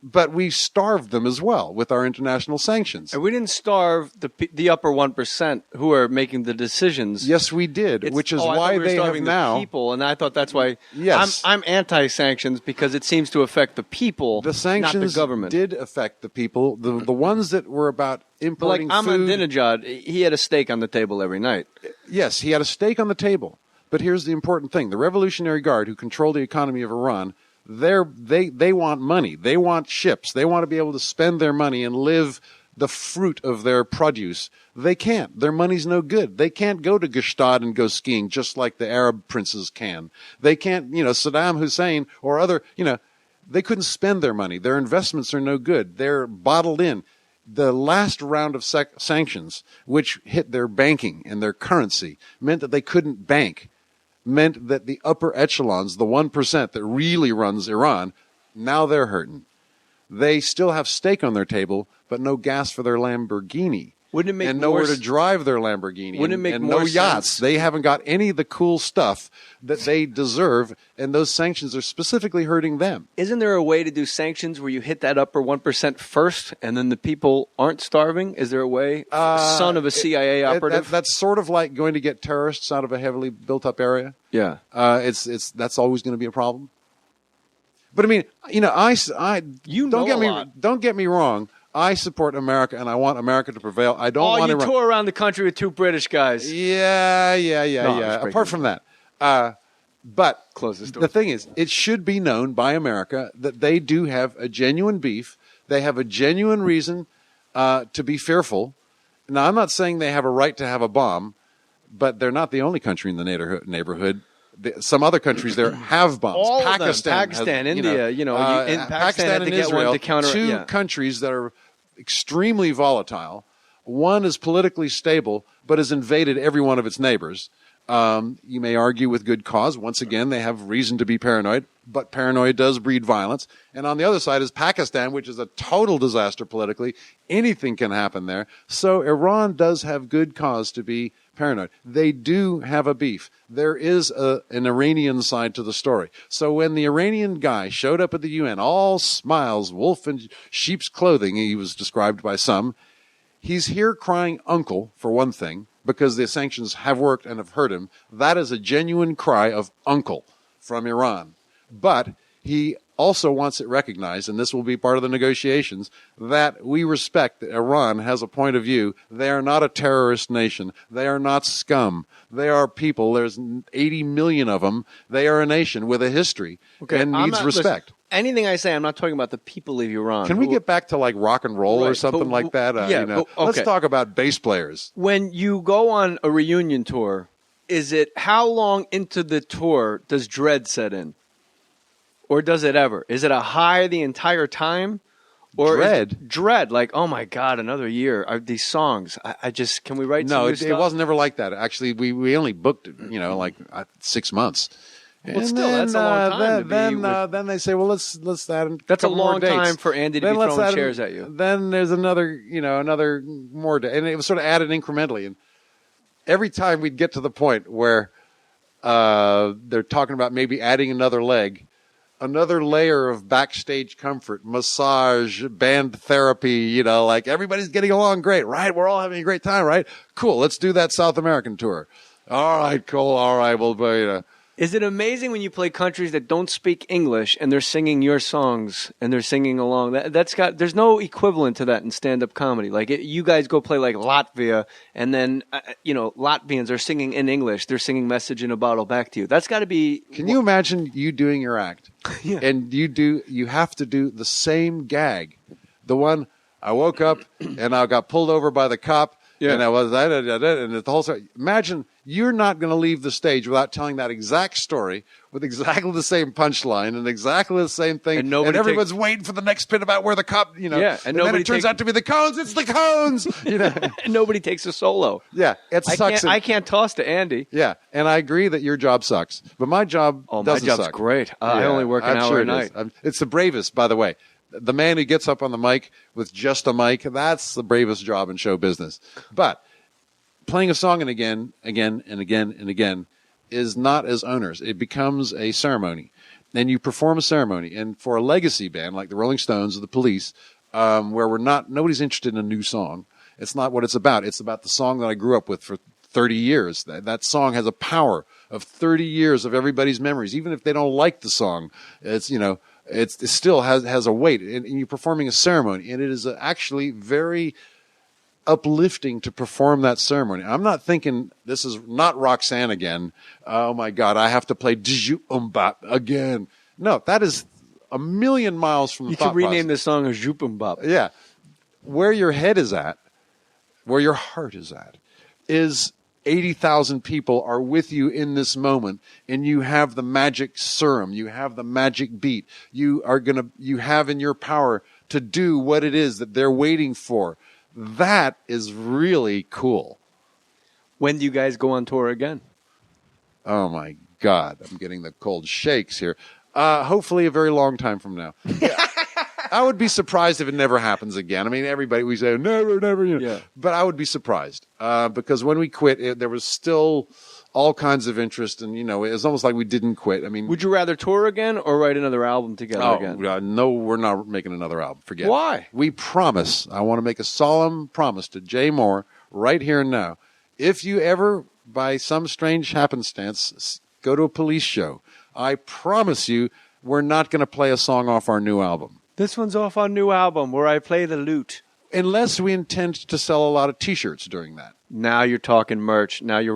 but we starved them as well with our international sanctions. And we didn't starve the upper 1% who are making the decisions. Yes, we did, which is why they have now. The people, and I thought that's why. Yes, I'm anti-sanctions because it seems to affect the people, the sanctions not the government. Did affect the people. The ones that were about importing like food. Ahmadinejad, he had a steak on the table every night. Yes, he had a steak on the table. But here's the important thing: the Revolutionary Guard, who control the economy of Iran. They want money. They want ships. They want to be able to spend their money and live the fruit of their produce. They can't. Their money's no good. They can't go to Gstaad and go skiing just like the Arab princes can. They can't, Saddam Hussein or other, they couldn't spend their money. Their investments are no good. They're bottled in. The last round of sanctions, which hit their banking and their currency, meant that they couldn't bank. Meant that the upper echelons, the 1% that really runs Iran, now they're hurting. They still have steak on their table, but no gas for their Lamborghini. Wouldn't it make and nowhere to drive their Lamborghini. Wouldn't it make and more no yachts. sense? They haven't got any of the cool stuff that they deserve, and those sanctions are specifically hurting them. Isn't there a way to do sanctions where you hit that upper 1% first, and then the people aren't starving? Is there a way? Son of a CIA operative. That's sort of like going to get terrorists out of a heavily built-up area. Yeah, that's always going to be a problem. But I mean, don't get me wrong. I support America, and I want America to prevail. I don't want you tour around the country with two British guys. Yeah. Apart from that. But close the door. The thing is, it should be known by America that they do have a genuine beef. They have a genuine reason to be fearful. Now, I'm not saying they have a right to have a bomb, but they're not the only country in the neighborhood. Some other countries there have bombs. All Pakistan, of them. India. Pakistan had to and get Israel, one to counter. two countries that are extremely volatile. One is politically stable, but has invaded every one of its neighbors. You may argue with good cause. Once again, they have reason to be paranoid, but paranoia does breed violence. And on the other side is Pakistan, which is a total disaster politically. Anything can happen there. So Iran does have good cause to be paranoid. They do have a beef. There is an Iranian side to the story. So when the Iranian guy showed up at the UN, all smiles, wolf in sheep's clothing, he was described by some, he's here crying uncle, for one thing, because the sanctions have worked and have hurt him. That is a genuine cry of uncle from Iran. But he also wants it recognized, and this will be part of the negotiations, that we respect that Iran has a point of view. They are not a terrorist nation. They are not scum. They are people. There's 80 million of them. They are a nation with a history and needs respect. Listen, anything I say, I'm not talking about the people of Iran. Can we get back to like rock and roll or something like that? Okay. Let's talk about bass players. When you go on a reunion tour, how long into the tour does dread set in? Or does it ever? Is it a high the entire time? Or dread, like, oh my God, another year. These songs, can we write some new stuff? No, it wasn't ever like that. Actually, we only booked it, like 6 months. Well, still, that's a long time. Then they say, well, let's add. That's a long time for Andy to be throwing chairs at you. Then there's another more day, and it was sort of added incrementally. And every time we'd get to the point where they're talking about maybe adding another leg, another layer of backstage comfort, massage, band therapy, like everybody's getting along great, right? We're all having a great time, right? Cool. Let's do that South American tour. All right, cool. All right. Well, Is it amazing when you play countries that don't speak English and they're singing your songs and they're singing along? There's no equivalent to that in stand-up comedy. Like you guys go play like Latvia, and then Latvians are singing in English. They're singing "Message in a Bottle" back to you. That's got to be. Can you imagine you doing your act? Yeah. And you have to do the same gag. The one, I woke up and I got pulled over by the cop. Yeah. And I was, and the whole story. Imagine you're not going to leave the stage without telling that exact story with exactly the same punchline and exactly the same thing. And everyone's waiting for the next bit about where the cop, Yeah. And then it turns out to be the cones. It's the cones. And nobody takes a solo. Yeah. It sucks. I can't toss to Andy. Yeah. And I agree that your job sucks. But my job doesn't my job's suck. Great. I only work an hour a night. It's the bravest, by the way. The man who gets up on the mic with just a mic, that's the bravest job in show business. But playing a song again is not as onerous. It becomes a ceremony. and you perform a ceremony. And for a legacy band like the Rolling Stones or the Police, where nobody's interested in a new song. It's not what it's about. It's about the song that I grew up with for 30 years. That song has a power of 30 years of everybody's memories. Even if they don't like the song, it still has a weight. And you're performing a ceremony, and it is actually very uplifting to perform that ceremony. I'm not thinking this is not Roxanne again. Oh my God, I have to play Diju Umbap again. No, that is a million miles from the You thought could rename process. this song as Jupumbap. Yeah. Where your head is at, where your heart is at, is 80,000 people are with you in this moment, and you have the magic serum, you have the magic beat, you have in your power to do what it is that they're waiting for. That is really cool. When do you guys go on tour again? Oh my God, I'm getting the cold shakes here. Hopefully a very long time from now. I would be surprised if it never happens again. I mean, we say never, Yeah. But I would be surprised because when we quit, there was still all kinds of interest, and it was almost like we didn't quit. I mean, Would you rather tour again or write another album together again? No, we're not making another album. Forget it. Why? We promise. I want to make a solemn promise to Jay Mohr right here and now. If you ever, by some strange happenstance, go to a Police show, I promise you we're not going to play a song off our new album. This one's off our new album where I play the lute. Unless we intend to sell a lot of T-shirts during that. Now you're talking merch. Now you're